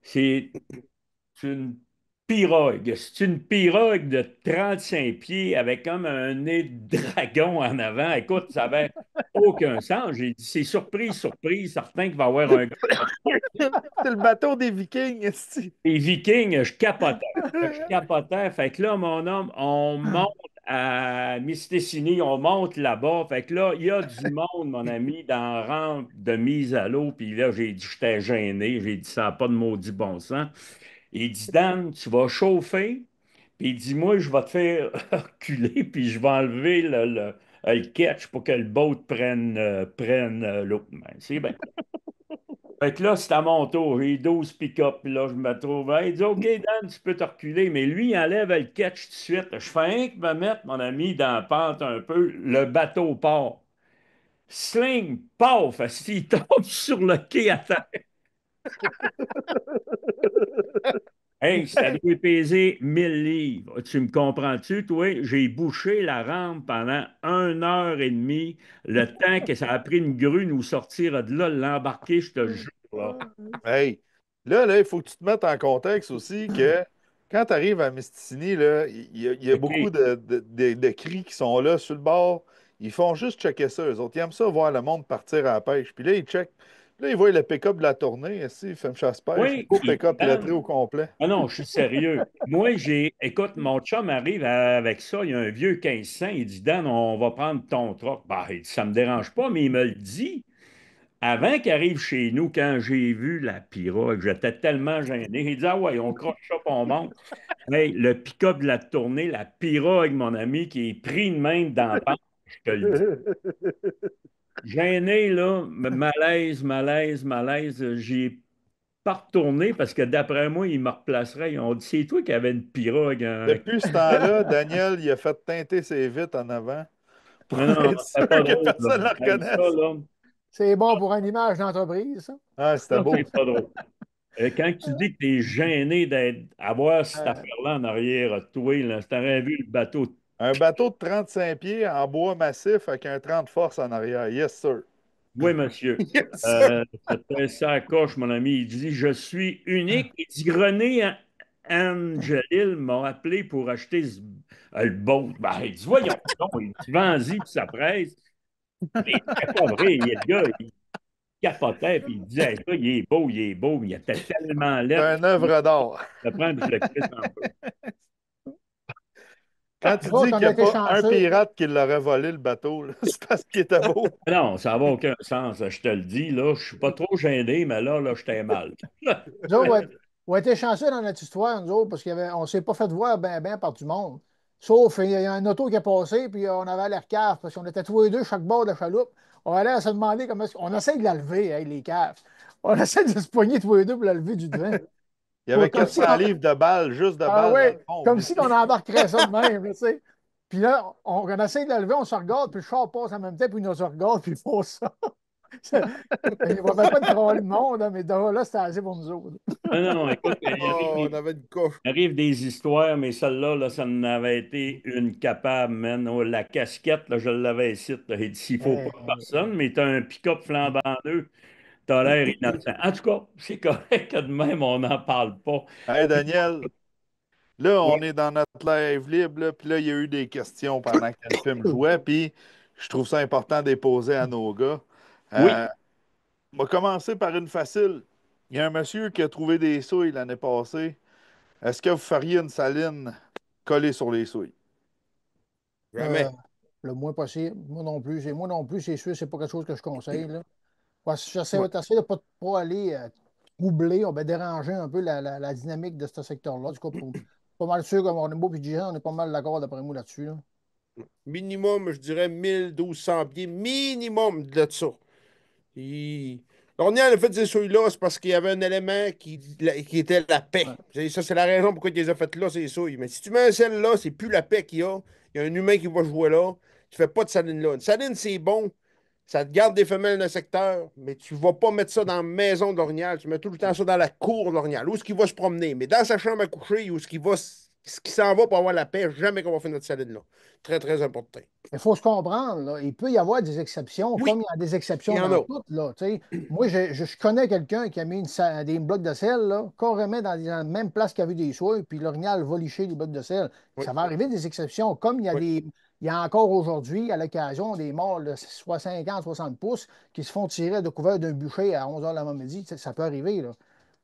C'est une pirogue. C'est une pirogue de 35 pieds avec comme un nez de dragon en avant. Écoute, ça n'avait aucun sens. J'ai dit, c'est surprise, surprise, certain qu'il va y avoir un gars. C'est le bateau des Vikings, esti. Les Vikings, je capotais. Je capotais. Fait que là, mon homme, on monte à Mistassini, on monte là-bas. Fait que là, il y a du monde, mon ami, dans la rampe de mise à l'eau. Puis là, j'ai dit, j'étais gêné. J'ai dit, ça n'a pas de maudit bon sens. Il dit, Dan, tu vas chauffer. Puis il dit, moi, je vais te faire reculer, puis je vais enlever le catch pour que le boat prenne l'eau. Ben, c'est bien. Fait que là, c'est à mon tour. J'ai 12 pick-up, puis là, je me trouve. Il dit, OK, Dan, tu peux te reculer. Mais lui, il enlève le catch tout de suite. Je fais rien que me mettre, mon ami, dans la pente un peu. Le bateau part. Sling, paf! Il tombe sur le quai à terre. Hey, ça doit peser 1000 livres. Tu me comprends-tu, toi? J'ai bouché la rampe pendant 1 heure et demie, le temps que ça a pris une grue nous sortir de là, l'embarquer, je te jure. Là. Hey, il faut que tu te mettes en contexte aussi que quand tu arrives à Mistissini, là, il y a beaucoup OK. de cris qui sont là sur le bord. Ils font juste checker ça, eux autres. Ils aiment ça, voir le monde partir à la pêche. Puis là, ils checkent. Puis là, ils voient le pick-up de la tournée. Ici, il fait une chasse-pêche. Un Oui, beau puis pick-up lettré Dan, au complet. ah non, je suis sérieux. Moi, écoute, mon chum arrive avec ça, il y a un vieux 1500, il dit, Dan, on va prendre ton truck. Bah, il dit, ça me dérange pas, mais il me le dit. Avant qu'il arrive chez nous, quand j'ai vu la pirogue, j'étais tellement gêné. Il dit, ah ouais, on croche ça, puis on monte. Hey, le pick-up de la tournée, la pirogue, mon ami, qui est pris de même dans la pente, je te le dis. Gêné, là, malaise, malaise, malaise. J'ai pas retourné parce que d'après moi, ils me replaceraient. Ils ont dit, c'est toi qui avais une pirogue, hein. Depuis ce temps-là, Daniel, il a fait teinter ses vitres en avant pour Non, non, être c'était sûr pas que drôle, là. personne ne le Hey, ça, reconnaisse. là, C'est bon pour une image d'entreprise, ça. Ah, c'était ça, beau. c'est pas drôle. Quand tu dis que tu es gêné d'avoir cette affaire-là en arrière de toi, là, si t'aurais vu le bateau. Un bateau de 35 pieds en bois massif avec un 30 force en arrière. Yes, sir. Oui, monsieur. Yes, sir. C'était ça à coche, mon ami. Il dit, je suis unique. Il dit, René Angelil m'a appelé pour acheter le boat. Ben, il dit, voyons donc, il dit, vends-y, puis ça presse. Mais c'est pas vrai. Le gars, il capotait, puis il disait, ça, il est beau, mais il était tellement C'est laid. une œuvre d'art. Ça prend que je le crisse un peu. Quand tu Nous autres, dis on qu'il n'y a a été pas un chanceux. pirate qui l'aurait volé le bateau, là, c'est parce qu'il était beau. Non, ça n'a aucun sens, je te le dis. Là, je suis pas trop gêné, mais là, j'étais mal. Nous autres, on a été chanceux dans notre histoire, nous autres, parce qu'on ne s'est pas fait voir bien par du monde. Sauf, il y a un auto qui est passé, puis on avait l'air cave, parce qu'on était tous les deux chaque bord de la chaloupe. On allait à se demander comment. On essaie de la lever, hein, les caves. On essaie de se poigner tous les deux pour la lever du devant. Il y avait Comme si 400 on, livres de balles, juste de ah balles dans ouais, le fond. comme Oublie si ça. on embarquerait ça de même, là, tu sais. Puis là, on essaie de la lever, on se regarde, puis le char passe en même temps, puis il nous regarde, puis il faut ça. Il ne va même pas de crawler de monde, hein, mais là, c'était assez pour nous autres. Non, non, écoute, Oh, on avait une coche. il arrive des histoires, mais celle-là, là, ça en avait été une capable, man. Oh, la casquette, là, je l'avais ici. Là. Il dit, s'il faut pas de personne, mais t'as un pick-up flambant neuf, t'as l'air innocent. En tout cas, c'est correct que de même, on n'en parle pas. Hey, Daniel, là, Ouais. on est dans notre live libre, là, puis là, il y a eu des questions pendant que le film jouait, puis je trouve ça important de les poser à nos gars. Oui. On va commencer par une facile. Il y a un monsieur qui a trouvé des souilles l'année passée. Est-ce que vous feriez une saline collée sur les souilles? Euh, Jamais. le moins possible. Moi non plus, c'est sûr, c'est pas quelque chose que je conseille, là. Ouais, j'essaie Ouais. d'essayer de ne pas aller troubler, on va déranger un peu la dynamique de ce secteur-là. Du coup, pas mal sûr, comme on est beau puis on est pas mal d'accord d'après moi là-dessus, là. Minimum, je dirais 1200 pieds. Minimum de ça. Il... L'ornial a fait ces souilles-là, c'est parce qu'il y avait un élément qui était la paix. Ouais. Ça, c'est la raison pourquoi ils les ont faites là, ces souilles. Mais si tu mets un sel là, c'est plus la paix qu'il y a. Il y a un humain qui va jouer là. fais pas de saline là. Une saline, c'est bon. Ça te garde des femelles dans le secteur, mais tu ne vas pas mettre ça dans la maison de l'orignal. Tu mets tout le temps ça dans la cour de l'orignal. Où est-ce qu'il va se promener? Mais dans sa chambre à coucher, où est-ce qu'il va, ce qui s'en va pour avoir la paix, jamais qu'on va faire notre saline là. Très, très important. Il faut se comprendre, là. Il peut y avoir des exceptions, Oui, comme il y a des exceptions il y en dans a. toutes. Là, tu sais. Moi, je connais quelqu'un qui a mis des blocs de sel, là, carrément dans la même place qu'il y avait des soins, puis l'orignal va licher les blocs de sel. Oui, Ça va arriver des exceptions, comme il y a oui. il y a encore aujourd'hui, à l'occasion, des morts de 50, 60 pouces qui se font tirer de couvert d'un bûcher à 11 h l'avant-midi. Ça peut arriver, là.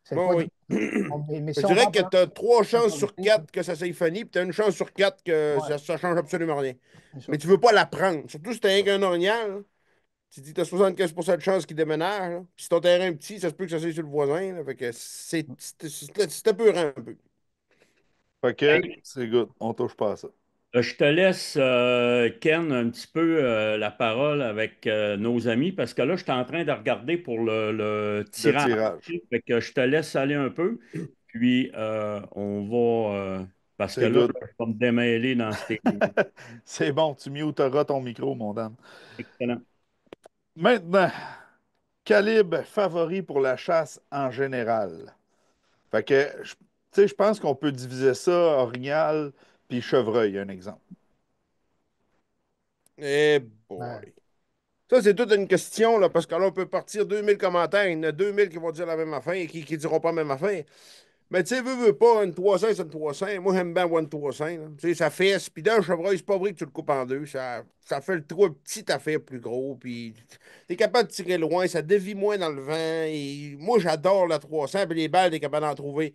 C'est Bon, pas oui. mais Je si on dirais va que prendre tu as 3 chances sur responsabilité, 4 que ça s'est fini, puis tu as une chance sur 4 que ouais, ça change absolument rien. c'est ça. Mais tu ne veux pas la prendre. Surtout si tu rien qu'un orignal. Là. Tu dis que tu as 75 de chances qu'il déménage. Là. Puis si ton terrain est petit, ça se peut que ça soit sur le voisin. Là. Fait que c'est épeurant un peu. Fait que Hey, c'est good. On touche pas à ça. je te laisse, Ken, un petit peu la parole avec nos amis parce que là, je suis en train de regarder pour le De tirage. tirage. Fait que je te laisse aller un peu, puis on va, parce que C'est là, good. je vais me démêler dans ces... C'est bon, tu muteras ton micro, mon Dan. Excellent. Maintenant, calibre favori pour la chasse en général. Fait que, tu sais, je pense qu'on peut diviser ça, orignal puis chevreuil, un exemple. Eh Ben, boy. Ça, c'est toute une question, là, parce que là, on peut partir 2000 commentaires. Il y en a 2000 qui vont dire la même affaire et qui ne diront pas la même affaire. Mais tu sais, veux pas, une 300, c'est une 300. Moi, j'aime bien avoir une 300. Là. Tu sais, ça fesse. Puis dans un chevreuil, c'est pas vrai que tu le coupes en deux. Ça fait le trou petit affaire plus gros. Puis t'es capable de tirer loin. Ça dévie moins dans le vent. Et moi, j'adore la 300. Puis les balles, t'es capable d'en trouver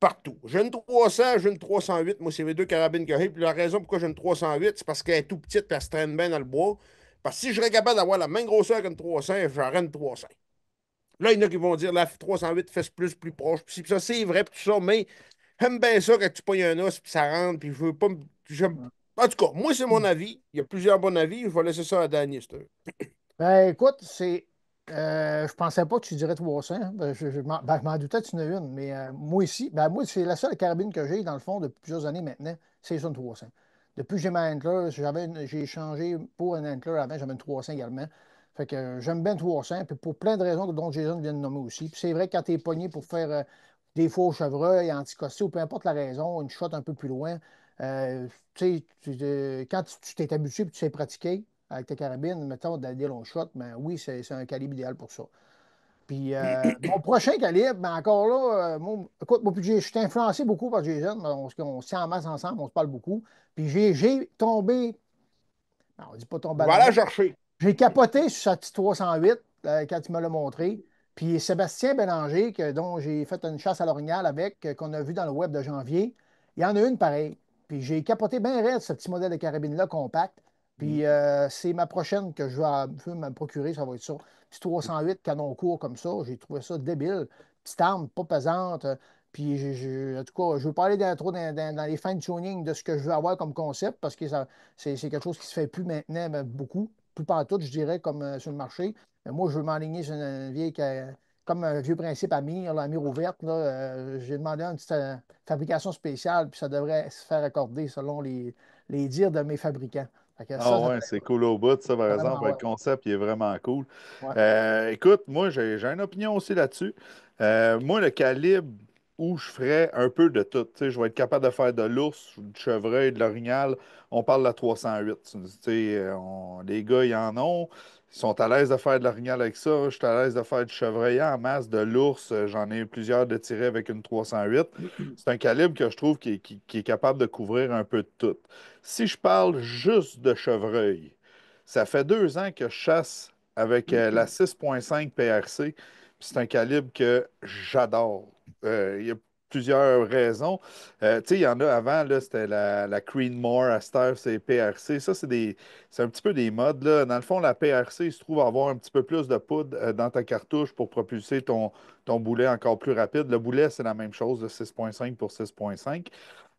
partout. J'ai une 300, j'ai une 308. Moi, c'est les deux carabines que j'ai. Puis la raison pourquoi j'ai une 308, c'est parce qu'elle est tout petite et elle se traîne bien dans le bois. Parce que si je serais capable d'avoir la même grosseur qu'une 300, j'aurais une 300. Là, il y en a qui vont dire la 308 fesse plus proche. Puis ça, c'est vrai, puis tout ça, mais j'aime bien ça quand tu pognes un os, puis ça rentre, puis je veux pas. En tout cas, moi, c'est mon avis. Il y a plusieurs bons avis. Je vais laisser ça à Danny. ben, écoute, je pensais pas que tu dirais 300. Ben, je m'en doutais que tu en as une, mais moi ici, ben, moi, c'est la seule carabine que j'ai, dans le fond, depuis plusieurs années maintenant, c'est une 300. Depuis que j'ai ma Antler, j'ai changé pour un Antler avant, j'avais une 300 également. Fait que j'aime bien le 300, puis pour plein de raisons dont Jason vient de nommer aussi. Puis c'est vrai que quand tu es pogné pour faire des faux chevreuils, anticostés, ou peu importe la raison, une shot un peu plus loin, tu sais, quand tu t'es habitué et tu sais pratiquer, avec tes carabines, mettons, des long shots, ben oui, c'est un calibre idéal pour ça. Puis mon prochain calibre, ben encore là, écoute, moi, puis je suis influencé beaucoup par Jason, on se tient en masse ensemble, on se parle beaucoup. Puis j'ai tombé, non, on dit pas tombé Je vais aller la amoureux, chercher. j'ai capoté sur sa petite 308 quand il me l'a montré. Puis Sébastien Bélanger, dont j'ai fait une chasse à l'orignal avec, qu'on a vu dans le web de janvier, il y en a une pareille. Puis j'ai capoté bien raide ce petit modèle de carabine-là compact. Puis c'est ma prochaine que je veux me procurer, ça va être ça. Petit 308 canon court comme ça, j'ai trouvé ça débile. Petite arme, pas pesante. Puis en tout cas, je ne veux pas aller trop dans les fine-tuning de ce que je veux avoir comme concept parce que c'est quelque chose qui se fait plus maintenant, mais beaucoup plus partout, je dirais, comme sur le marché. Moi, je veux m'enligner sur une vieille, comme un vieux principe à mire, la mire ouverte. Là, j'ai demandé une petite fabrication spéciale, puis ça devrait se faire accorder selon les dires de mes fabricants. Fait que Ah ça ouais, c'est cool au bout, ça, par vraiment, exemple. Le ouais. concept, il est vraiment cool. Ouais. Écoute, moi, j'ai une opinion aussi là-dessus. Moi, le calibre où je ferais un peu de tout. Tu sais, je vais être capable de faire de l'ours, du chevreuil, de l'orignal. On parle de la 308. Tu sais, les gars, ils en ont. Ils sont à l'aise de faire de l'orignal avec ça. Je suis à l'aise de faire du chevreuil en masse, de l'ours. J'en ai plusieurs de tirer avec une 308. C'est un calibre que je trouve qui est capable de couvrir un peu de tout. Si je parle juste de chevreuil, ça fait 2 ans que je chasse avec la 6.5 PRC. Puis c'est un calibre que j'adore. Il y a plusieurs raisons. Tu sais, il y en a avant, là, c'était la Creedmoor, à cette heure, c'est PRC. Ça, c'est un petit peu des modes, là. Dans le fond, la PRC, il se trouve avoir un petit peu plus de poudre dans ta cartouche pour propulser ton boulet encore plus rapide. Le boulet, c'est la même chose, de 6.5 pour 6.5.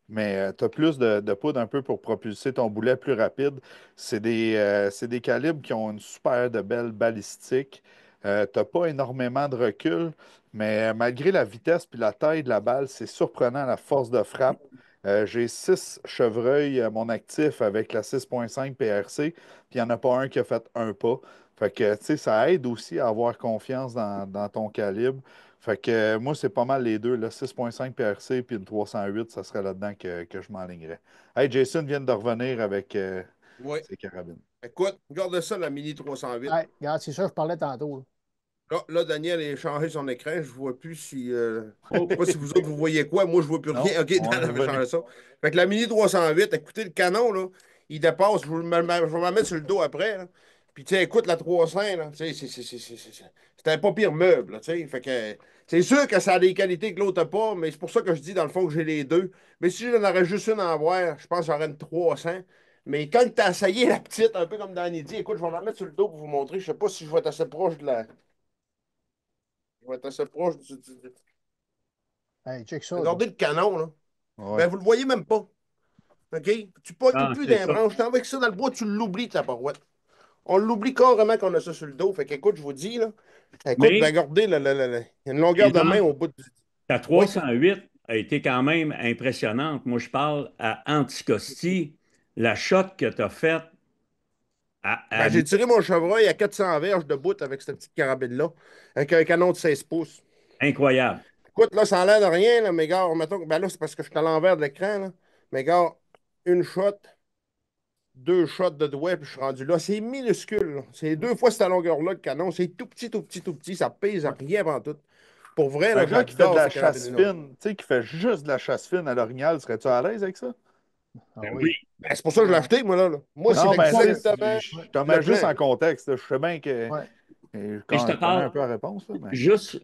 Mais tu as plus de poudre un peu pour propulser ton boulet plus rapide. C'est des calibres qui ont une super de belle balistique. Tu n'as pas énormément de recul, mais malgré la vitesse et la taille de la balle, c'est surprenant la force de frappe. J'ai 6 chevreuils à mon actif avec la 6.5 PRC, puis il n'y en a pas un qui a fait un pas. Fait que, tu sais, ça aide aussi à avoir confiance dans ton calibre. Fait que moi, c'est pas mal les deux, là, 6.5 PRC puis une 308, ça serait là-dedans que je m'enlignerais. Hey, Jason vient de revenir avec Oui. ses carabines. Écoute, regarde ça, la Mini 308. Ouais, regarde, c'est ça, je parlais tantôt. Là, Daniel a changé son écran. Je ne vois plus si. Je sais pas si vous autres, vous voyez quoi. Moi, je ne vois plus Non, rien. OK, on Dan est avait changé revenu. ça. Fait que la Mini 308, écoutez, le canon, là, il dépasse. Je vais me la mettre sur le dos après. Là. Puis, tu sais, écoute, la 300, là, tu sais, c'est un pas pire meuble. Là, tu sais. Fait que c'est sûr que ça a des qualités que l'autre n'a pas, mais c'est pour ça que je dis, dans le fond, que j'ai les deux. Mais si j'en aurais juste une à avoir, je pense que j'aurais une 300. Mais quand tu as essayé la petite, un peu comme Danny dit, écoute, je vais me la mettre sur le dos pour vous montrer. Je ne sais pas si je vais être assez proche de la. Je vais être assez proche du. Hey, check ça. Regardez le canon, là. Ouais. Ben, vous le voyez même pas. OK? Tu pognes Ah, plus c'est d'un ça. branche. T'en vas avec ça dans le bois, tu l'oublies, ta parouette. On l'oublie carrément qu'on a ça sur le dos. Fait qu'écoute, je vous dis, là. Écoute, ben, Mais, regardez, il y a une longueur de main exemple, au bout du. ta Oui. 308 a été quand même impressionnante. Moi, je parle à Anticosti, la shot que tu as faite Ben, j'ai tiré mon chevreuil à 400 verges de bout avec cette petite carabine-là, avec un canon de 16 pouces. incroyable. Écoute, là, ça a l'air de rien, là, mais gars, mettons, ben là, c'est parce que je suis à l'envers de l'écran, là. Mais gars, une shot, deux shots de doigts, puis je suis rendu là. C'est minuscule, là. C'est deux fois cette longueur-là, le canon. C'est tout petit, tout petit, tout petit. Ça pèse à rien avant tout. Pour vrai, Un là, gars qui fait de j'adore la ces chasse carabines-là. fine, tu sais, qui fait juste de la chasse fine à l'orignal, serais-tu à l'aise avec ça? Ah Ben oui. oui. Ben, c'est pour ça que je l'ai acheté, moi, là. Moi, c'est Non, ben, tu sais, exactement je te le mets juste plan. en contexte, là. Je sais bien que Ouais. Et je te je connais un parle peu la réponse, là, mais... juste,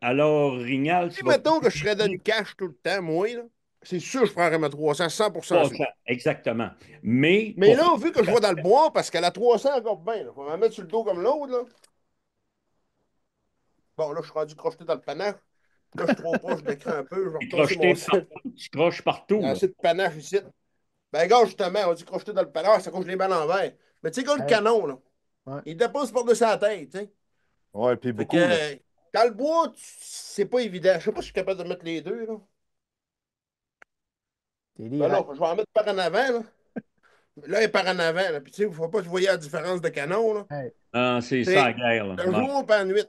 alors, Rignal, tu Si, vas mettons que je serais d'une privilégier cash tout le temps, moi, là, c'est sûr que je prendrais ma 300 100% sûr. 300, exactement. Mais Mais pour là, vu que je vois dans le bois, parce qu'elle a 300 encore bien, là, faut me mettre sur le dos comme l'autre, là. Bon, là, je suis rendu crocheté dans le panache. Là, je suis trop proche de l'écran un peu. Je vais retasser mon crocheter sel. partout, tu croches Il y partout, a là. assez de panache ici. Ben, gars, justement, on dit crocheté dans le panache, ça cause les balles en verre. Mais tu sais, gars, le Hey, canon, là, ouais. il dépasse par-dessus la tête, tu sais. Ouais, puis Fait que, beaucoup, là. dans le bois, c'est pas évident. Je sais pas si je suis capable de mettre les deux, là. T'es Ben lire. là, je vais en mettre par en avant, là. Là, il est par en avant, là. Puis, tu sais, il ne faut pas que vous voyez la différence de canon, là. Hey. Ah, c'est ça la C'est guerre, là. le Ouais. jour pas la nuit.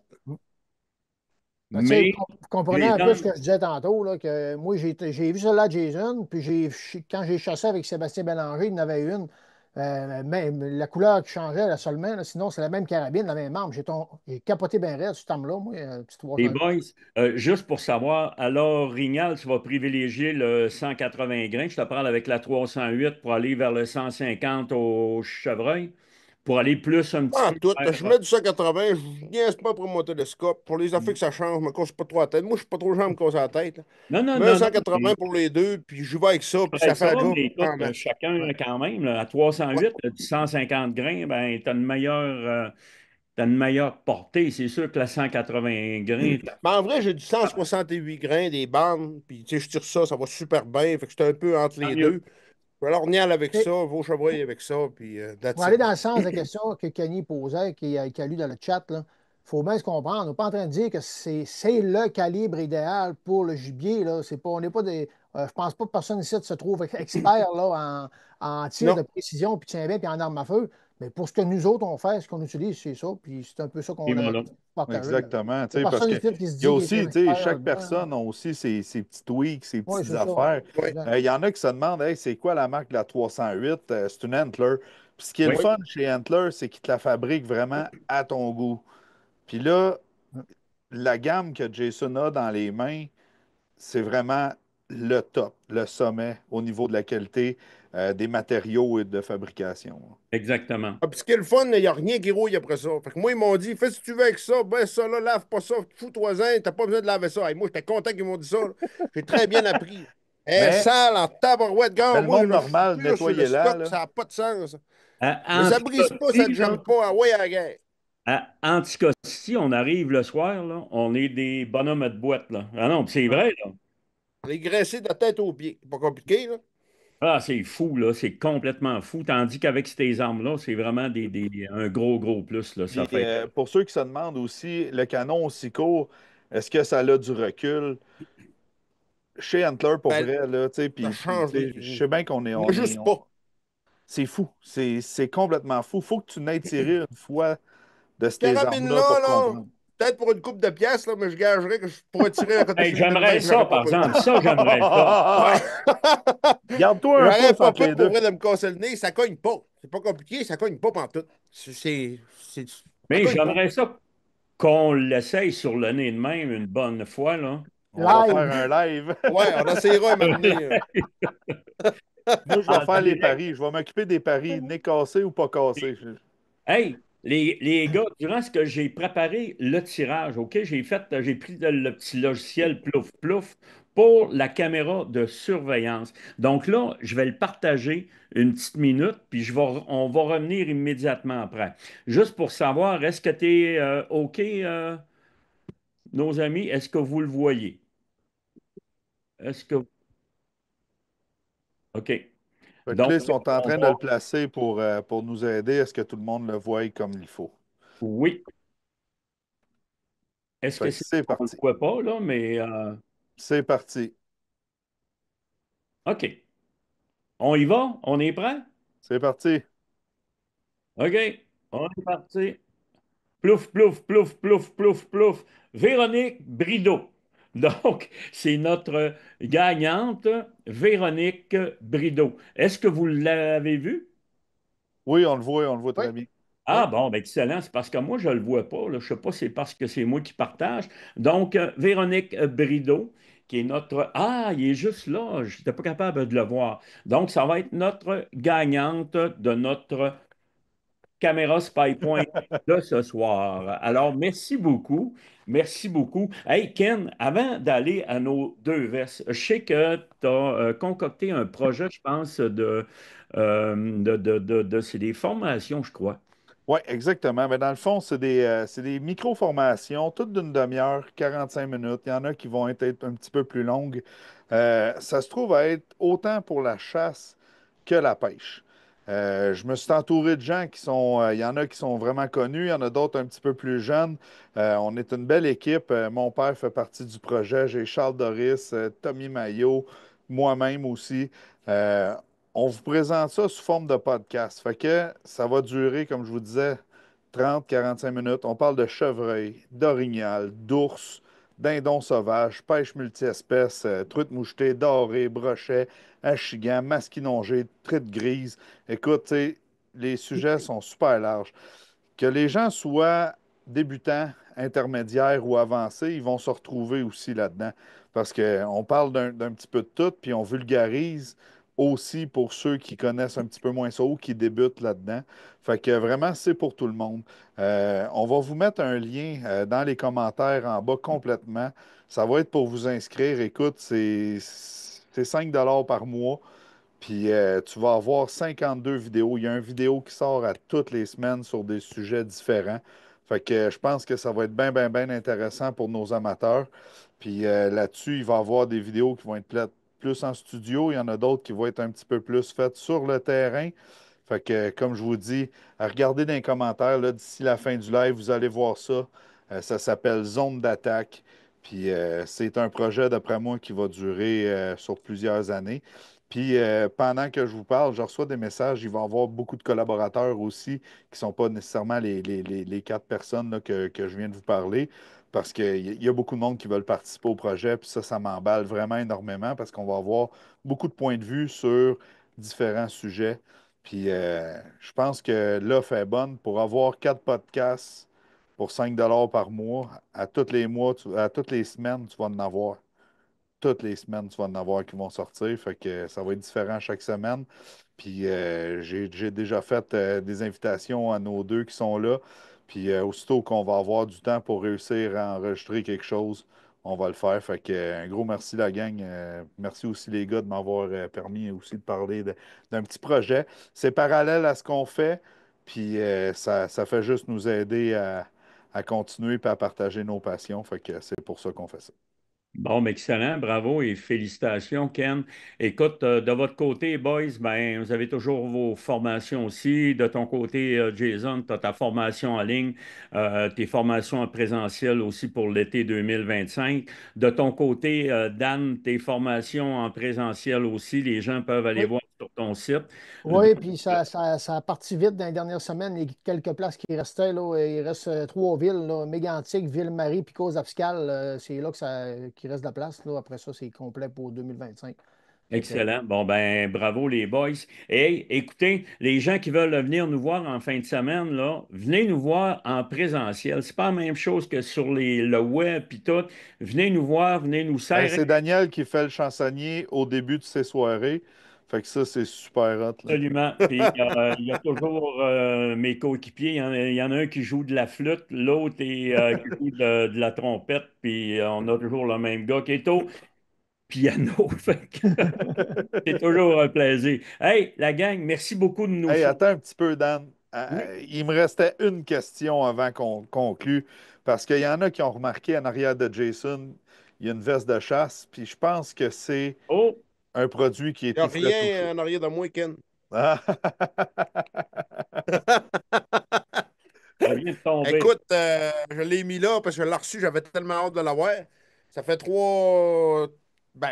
Ben, tu sais, Mais, vous comprenez un peu ce Jason, que je disais tantôt, là, que moi, j'ai vu celle-là, Jason, puis quand j'ai chassé avec Sébastien Bélanger, il y en avait une. Même la couleur qui changeait là, seulement, là, sinon c'est la même carabine, la même arme. J'ai capoté bien raide, cette arme-là, moi, petite les 308. boys, juste pour savoir, alors, Rignal, tu vas privilégier le 180 grains. Je te parle avec la 308 pour aller vers le 150 au chevreuil, pour aller plus un petit Pas en peu tout. vers... Je mets du 180, je niaise pas pour mon télescope. Pour les affaires que ça change, je me casse pas trop la tête. Moi, je suis pas trop genre à me casser la tête, là. Non, non, Je mets un non, non. 180 pour les deux, puis je vais avec ça, puis Ferais ça fait ça, la job mais écoute, en masse. chacun Ouais. quand même, là, à Ouais. 308, du 150 grains, ben, t'as une meilleure portée. C'est sûr que la 180 grains, Mais en vrai, j'ai du 168 grains, des bandes, puis tu sais, je tire ça, ça va super bien. Fait que j'étais un peu entre tant les mieux. deux. Je vais l'ornial avec ça, OK. vos chevreuils avec ça, puis On va that's aller it. dans le sens de la question que Kenny posait, qui a lu dans le chat. Il faut bien se comprendre. On n'est pas en train de dire que c'est le calibre idéal pour le gibier. Là. On n'est pas des. Je pense pas que personne ici se trouve expert là, en tir de Non. précision, puis tiens bien, puis en arme à feu. Mais pour ce que nous autres, on fait, ce qu'on utilise, c'est ça. Puis c'est un peu ça Et qu'on a voilà. partagé. Il Exactement, tu n'y a sais, parce personne que ici qui se il y a dit qu'il est aussi, un tu sais, expert chaque là-dedans. personne a aussi ses petits tweaks, ses Oui, petites c'est ça. affaires. Oui. Exact. Il y en a qui se demandent, hey, c'est quoi la marque de la 308? C'est une Antler. Puis ce qui est le Oui, fun chez Antler, c'est qu'ils te la fabriquent vraiment à ton goût. Puis là, la gamme que Jason a dans les mains, c'est vraiment le top, le sommet au niveau de la qualité des matériaux et de fabrication. exactement. Ah, puis ce qui est le fun, il n'y a rien qui rouille après ça. Fait que moi, ils m'ont dit, fais ce que tu veux avec ça, ben ça, là, lave pas ça, fous-toi-en, t'as pas besoin de laver ça. Et moi, j'étais content qu'ils m'ont dit ça, là. J'ai très bien appris. Eh, Mais, sale en tabarouette, gars, le moi, monde là, je suis normal, pur sur le nettoyez-la, stock, là. ça n'a pas de sens. Mais À ça brise pas, ça ne Anticosti, là, jamme pas, ah ouais, à la guerre. à Anticosti, on arrive le soir, là, on est des bonhommes de boîte, là. Ah non, puis c'est vrai, là. Les graisser de la tête aux pieds. C'est pas compliqué, là. Ah, c'est fou, là. C'est complètement fou. Tandis qu'avec ces armes-là, c'est vraiment un gros, gros plus, là. Ça Puis fait. pour ceux qui se demandent aussi, le canon aussi court, est-ce que ça a du recul? chez Antler, pour Ben, vrai, là, tu sais, ça puis, change. tu sais, je sais bien qu'on est, Il n'y a juste pas. c'est fou. C'est complètement fou. Faut que tu n'aies tiré une fois de ces armes-là Carabine-là, pour là, comprendre. peut-être pour une coupe de pièces, là, mais je gagerais que je pourrais tirer à côté Hey, sur une j'aimerais même, ça, j'aurais pas par peur. exemple. Ça, j'aimerais ça. Ouais. Garde-toi un J'aurais pouce pas entre peur les pour deux. vrai de me casser le nez. Ça cogne pas. C'est pas compliqué, ça cogne pas pantoute. Ça Mais cogne pas. j'aimerais ça qu'on l'essaye sur le nez de même une bonne fois, là. On va faire Live. un live. Ouais, on essayera un moment donné. Moi, je vais En faire les direct. paris. Je vais m'occuper des paris, nez cassé ou pas cassé. Hey, les gars, durant ce que j'ai préparé le tirage, OK, j'ai pris le petit logiciel Plouf Plouf pour la caméra de surveillance. Donc là, je vais le partager une petite minute, puis on va revenir immédiatement après. Juste pour savoir, est-ce que tu es OK, nos amis? Est-ce que vous le voyez? Est-ce que... OK. Fait que Donc, là, ils sont en on train de le va... placer pour nous aider à ce que tout le monde le voie comme il faut. Oui. Est-ce que Fait que c'est... c'est On ne le parti. voit pas, là, mais... C'est parti. OK. On y va? On est prêt? C'est parti. OK, on est parti. Plouf, plouf, plouf, plouf, plouf, plouf. Véronique Brideau. Donc, c'est notre gagnante, Véronique Brideau. Est-ce que vous l'avez vue? Oui, on le voit Oui. très bien. Ah bon, ben excellent. C'est parce que moi, je ne le vois pas. Là. Je ne sais pas si c'est parce que c'est moi qui partage. Donc, Véronique Brideau, qui est notre... Ah, il est juste là. Je n'étais pas capable de le voir. Donc, ça va être notre gagnante de notre Caméra Spy Point de ce soir. Alors, merci beaucoup. Merci beaucoup. Hey, Ken, avant d'aller à nos deux vestes, je sais que tu as concocté un projet, je pense, c'est des formations, je crois. Oui, exactement. Mais dans le fond, c'est des micro-formations, toutes d'une demi-heure, 45 minutes. Il y en a qui vont être un petit peu plus longues. Ça se trouve à être autant pour la chasse que la pêche. Je me suis entouré de gens qui sont, il y en a qui sont vraiment connus, il y en a d'autres un petit peu plus jeunes. On est une belle équipe. Mon père fait partie du projet. J'ai Charles Doris, Tommy Maillot, moi-même aussi. Euh, on vous présente ça sous forme de podcast. Fait que ça va durer, comme je vous disais, 30 45 minutes. On parle de chevreuil, d'orignal, d'ours, dindon sauvage, pêche multi-espèces, truite mouchetée, dorée, brochet, achigan, masquinongé, truite grise. Écoute, tu sais, les sujets sont super larges. Que les gens soient débutants, intermédiaires ou avancés, ils vont se retrouver aussi là-dedans. Parce qu'on parle d'un petit peu de tout, puis on vulgarise aussi pour ceux qui connaissent un petit peu moins ça ou qui débutent là-dedans. Fait que vraiment, c'est pour tout le monde. On va vous mettre un lien dans les commentaires en bas complètement. Ça va être pour vous inscrire. Écoute, c'est 5 par mois. Puis tu vas avoir 52 vidéos. Il y a une vidéo qui sort à toutes les semaines sur des sujets différents. Fait que je pense que ça va être bien, bien, bien intéressant pour nos amateurs. Puis là-dessus, il va y avoir des vidéos qui vont être plus en studio. Il y en a d'autres qui vont être un petit peu plus faites sur le terrain. Fait que, comme je vous dis, regardez dans les commentaires, là, d'ici la fin du live, vous allez voir ça. Ça s'appelle Zone d'attaque. Puis c'est un projet, d'après moi, qui va durer sur plusieurs années. Puis pendant que je vous parle, je reçois des messages. Il va y avoir beaucoup de collaborateurs aussi qui ne sont pas nécessairement les quatre personnes là, que je viens de vous parler. Parce qu'il y a beaucoup de monde qui veulent participer au projet. Puis ça m'emballe vraiment énormément parce qu'on va avoir beaucoup de points de vue sur différents sujets. Puis je pense que l'offre est bonne pour avoir quatre podcasts pour 5 par mois. À tous les mois, à toutes les semaines, tu vas en avoir. Toutes les semaines, tu vas en avoir qui vont sortir. Fait que ça va être différent chaque semaine. Puis j'ai déjà fait des invitations à nos deux qui sont là. Puis aussitôt qu'on va avoir du temps pour réussir à enregistrer quelque chose, on va le faire. Fait que un gros merci la gang. Merci aussi les gars de m'avoir permis aussi de parler d'un petit projet. C'est parallèle à ce qu'on fait. Puis ça fait juste nous aider à continuer et à partager nos passions. Fait que c'est pour ça qu'on fait ça. Bon, mais excellent, bravo et félicitations, Ken. Écoute, de votre côté, boys, ben, vous avez toujours vos formations aussi. De ton côté, Jason, tu as ta formation en ligne, tes formations en présentiel aussi pour l'été 2025. De ton côté, Dan, tes formations en présentiel aussi, les gens peuvent aller Oui. voir sur ton site. Oui, puis ça a parti vite dans les dernières semaines. Les quelques places qui restaient, là, il reste trois villes, là, Mégantic, Ville-Marie, puis Cause-Abscal. C'est là qu'il reste de la place. Là. Après ça, c'est complet pour 2025. Excellent. Bon, ben, bravo les boys. Et écoutez, les gens qui veulent venir nous voir en fin de semaine, là, venez nous voir en présentiel. C'est pas la même chose que sur le web puis tout. Venez nous voir, venez nous Ben, serrer. c'est Daniel qui fait le chansonnier au début de ses soirées. Fait que ça, c'est super hot. Là. Absolument. Puis il y a toujours mes coéquipiers. Il y en a un qui joue de la flûte, l'autre qui joue de la trompette. Puis on a toujours le même gars qui est au piano. Fait que c'est toujours un plaisir. Hey, la gang, merci beaucoup de nous Hey, suivre. attends un petit peu, Dan. Oui. Il me restait une question avant qu'on conclue. Parce qu'il y en a qui ont remarqué en arrière de Jason, il y a une veste de chasse. Puis je pense que c'est Oh, un produit qui est Il n'y a tout frais, tout rien chaud. en arrière de moi, Ken. Ah. ça vient de tomber. Écoute, je l'ai mis là parce que je l'ai reçu, j'avais tellement hâte de l'avoir. Ça fait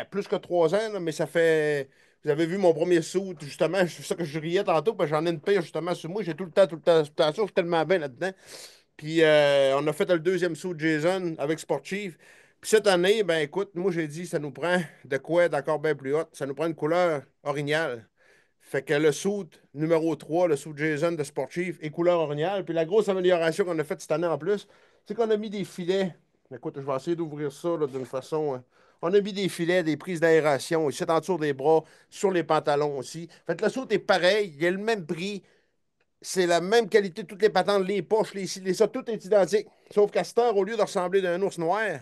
plus que 3 ans, là, mais ça fait. Vous avez vu mon premier saut, justement, c'est ça que je riais tantôt, parce que j'en ai une paire justement sur moi. J'ai tout le temps ça, je suis tellement bien là-dedans. Puis on a fait le deuxième saut de Jason avec Sport Chief. Puis cette année, ben écoute, moi j'ai dit, ça nous prend de quoi d'encore bien plus haut. Ça nous prend une couleur orignale. Fait que le suit numéro 3, le suit Jason de Sport Chief, est couleur orignale. Puis la grosse amélioration qu'on a faite cette année en plus, c'est qu'on a mis des filets. Écoute, je vais essayer d'ouvrir ça là, d'une façon. On a mis des filets, des prises d'aération ici en dessous des bras, sur les pantalons aussi. Fait que le suit est pareil, il a le même prix. C'est la même qualité, toutes les patentes, les poches, les ci, les ça, tout est identique. Sauf qu'à cette heure, au lieu de ressembler d'un ours noir,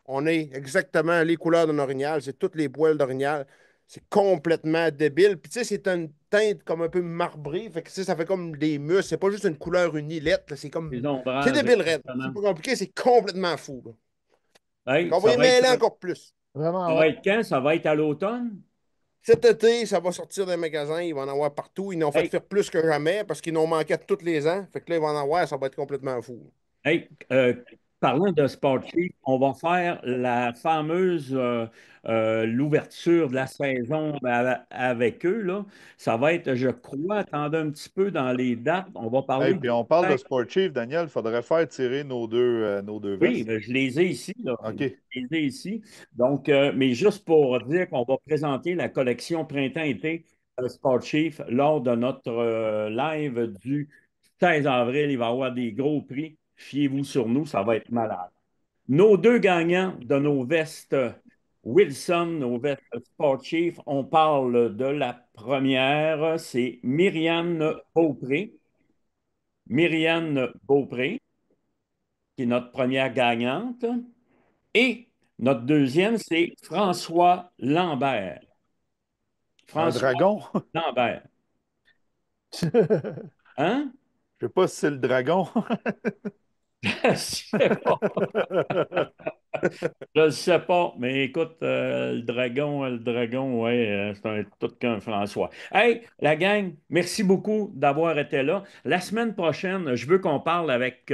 on est exactement les couleurs d'un orignal, c'est toutes les poils d'orignal. C'est complètement débile. Puis tu sais, c'est une teinte comme un peu marbrée. Fait que tu sais, ça fait comme des muscles. C'est pas juste une couleur unilette. C'est comme. Les ombrages, C'est débile, raide. exactement. C'est pas compliqué, c'est complètement fou. Là. Hey, On va y mêler encore plus. Vraiment, ça va être quand? Ça va être à l'automne? Cet été, ça va sortir des magasins. Il va en avoir partout. Ils n'ont fait faire plus que jamais parce qu'ils n'ont manqué tous les ans. Fait que là, il va en avoir. Ça va être complètement fou. Hey, parlant de Sport Chief, on va faire la fameuse l'ouverture de la saison avec eux. Là. Ça va être, je crois, attendez un petit peu dans les dates. On va parler. Hey, puis on parle de Sport Chief, Daniel. Il faudrait faire tirer nos deux Oui, vestes. ben, je les ai ici. Là. OK. Je les ai ici. Donc, mais juste pour dire qu'on va présenter la collection printemps-été Sport Chief lors de notre live du 16 avril. Il va y avoir des gros prix. Fiez-vous sur nous, ça va être malade. Nos deux gagnants de nos vestes Wilson, nos vestes Sport Chief, on parle de la première, c'est Myriane Beaupré. Myriane Beaupré, qui est notre première gagnante. Et notre deuxième, c'est François Lambert. Un dragon? Lambert. Hein? Je sais pas si c'est le dragon. Je sais pas. Je ne sais pas, mais écoute, le dragon, ouais, c'est tout qu'un François. Hey, la gang, merci beaucoup d'avoir été là. La semaine prochaine, je veux qu'on parle avec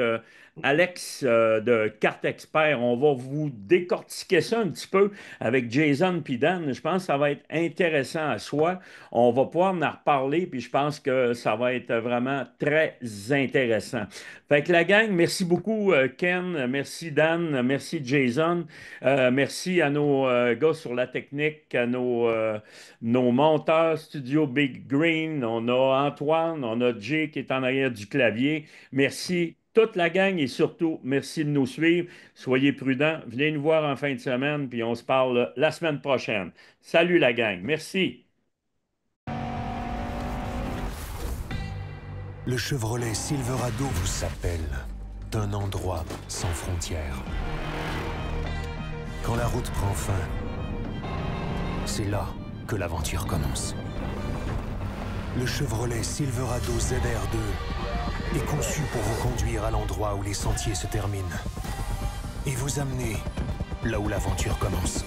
Alex de Carte Expert. On va vous décortiquer ça un petit peu avec Jason puis Dan. Je pense que ça va être intéressant à soi. On va pouvoir en reparler, puis je pense que ça va être vraiment très intéressant. Fait que la gang, merci beaucoup Ken, merci Dan, merci Jason, merci à nos gars sur la technique, à nos monteurs Studio Big Green, on a Antoine, on a Jay qui est en arrière du clavier. Merci toute la gang et surtout, merci de nous suivre. Soyez prudents, venez nous voir en fin de semaine, puis on se parle la semaine prochaine. Salut la gang, merci. Le Chevrolet Silverado vous appelle d'un endroit sans frontières. Quand la route prend fin, c'est là que l'aventure commence. Le Chevrolet Silverado ZR2 est conçu pour vous conduire à l'endroit où les sentiers se terminent et vous amener là où l'aventure commence.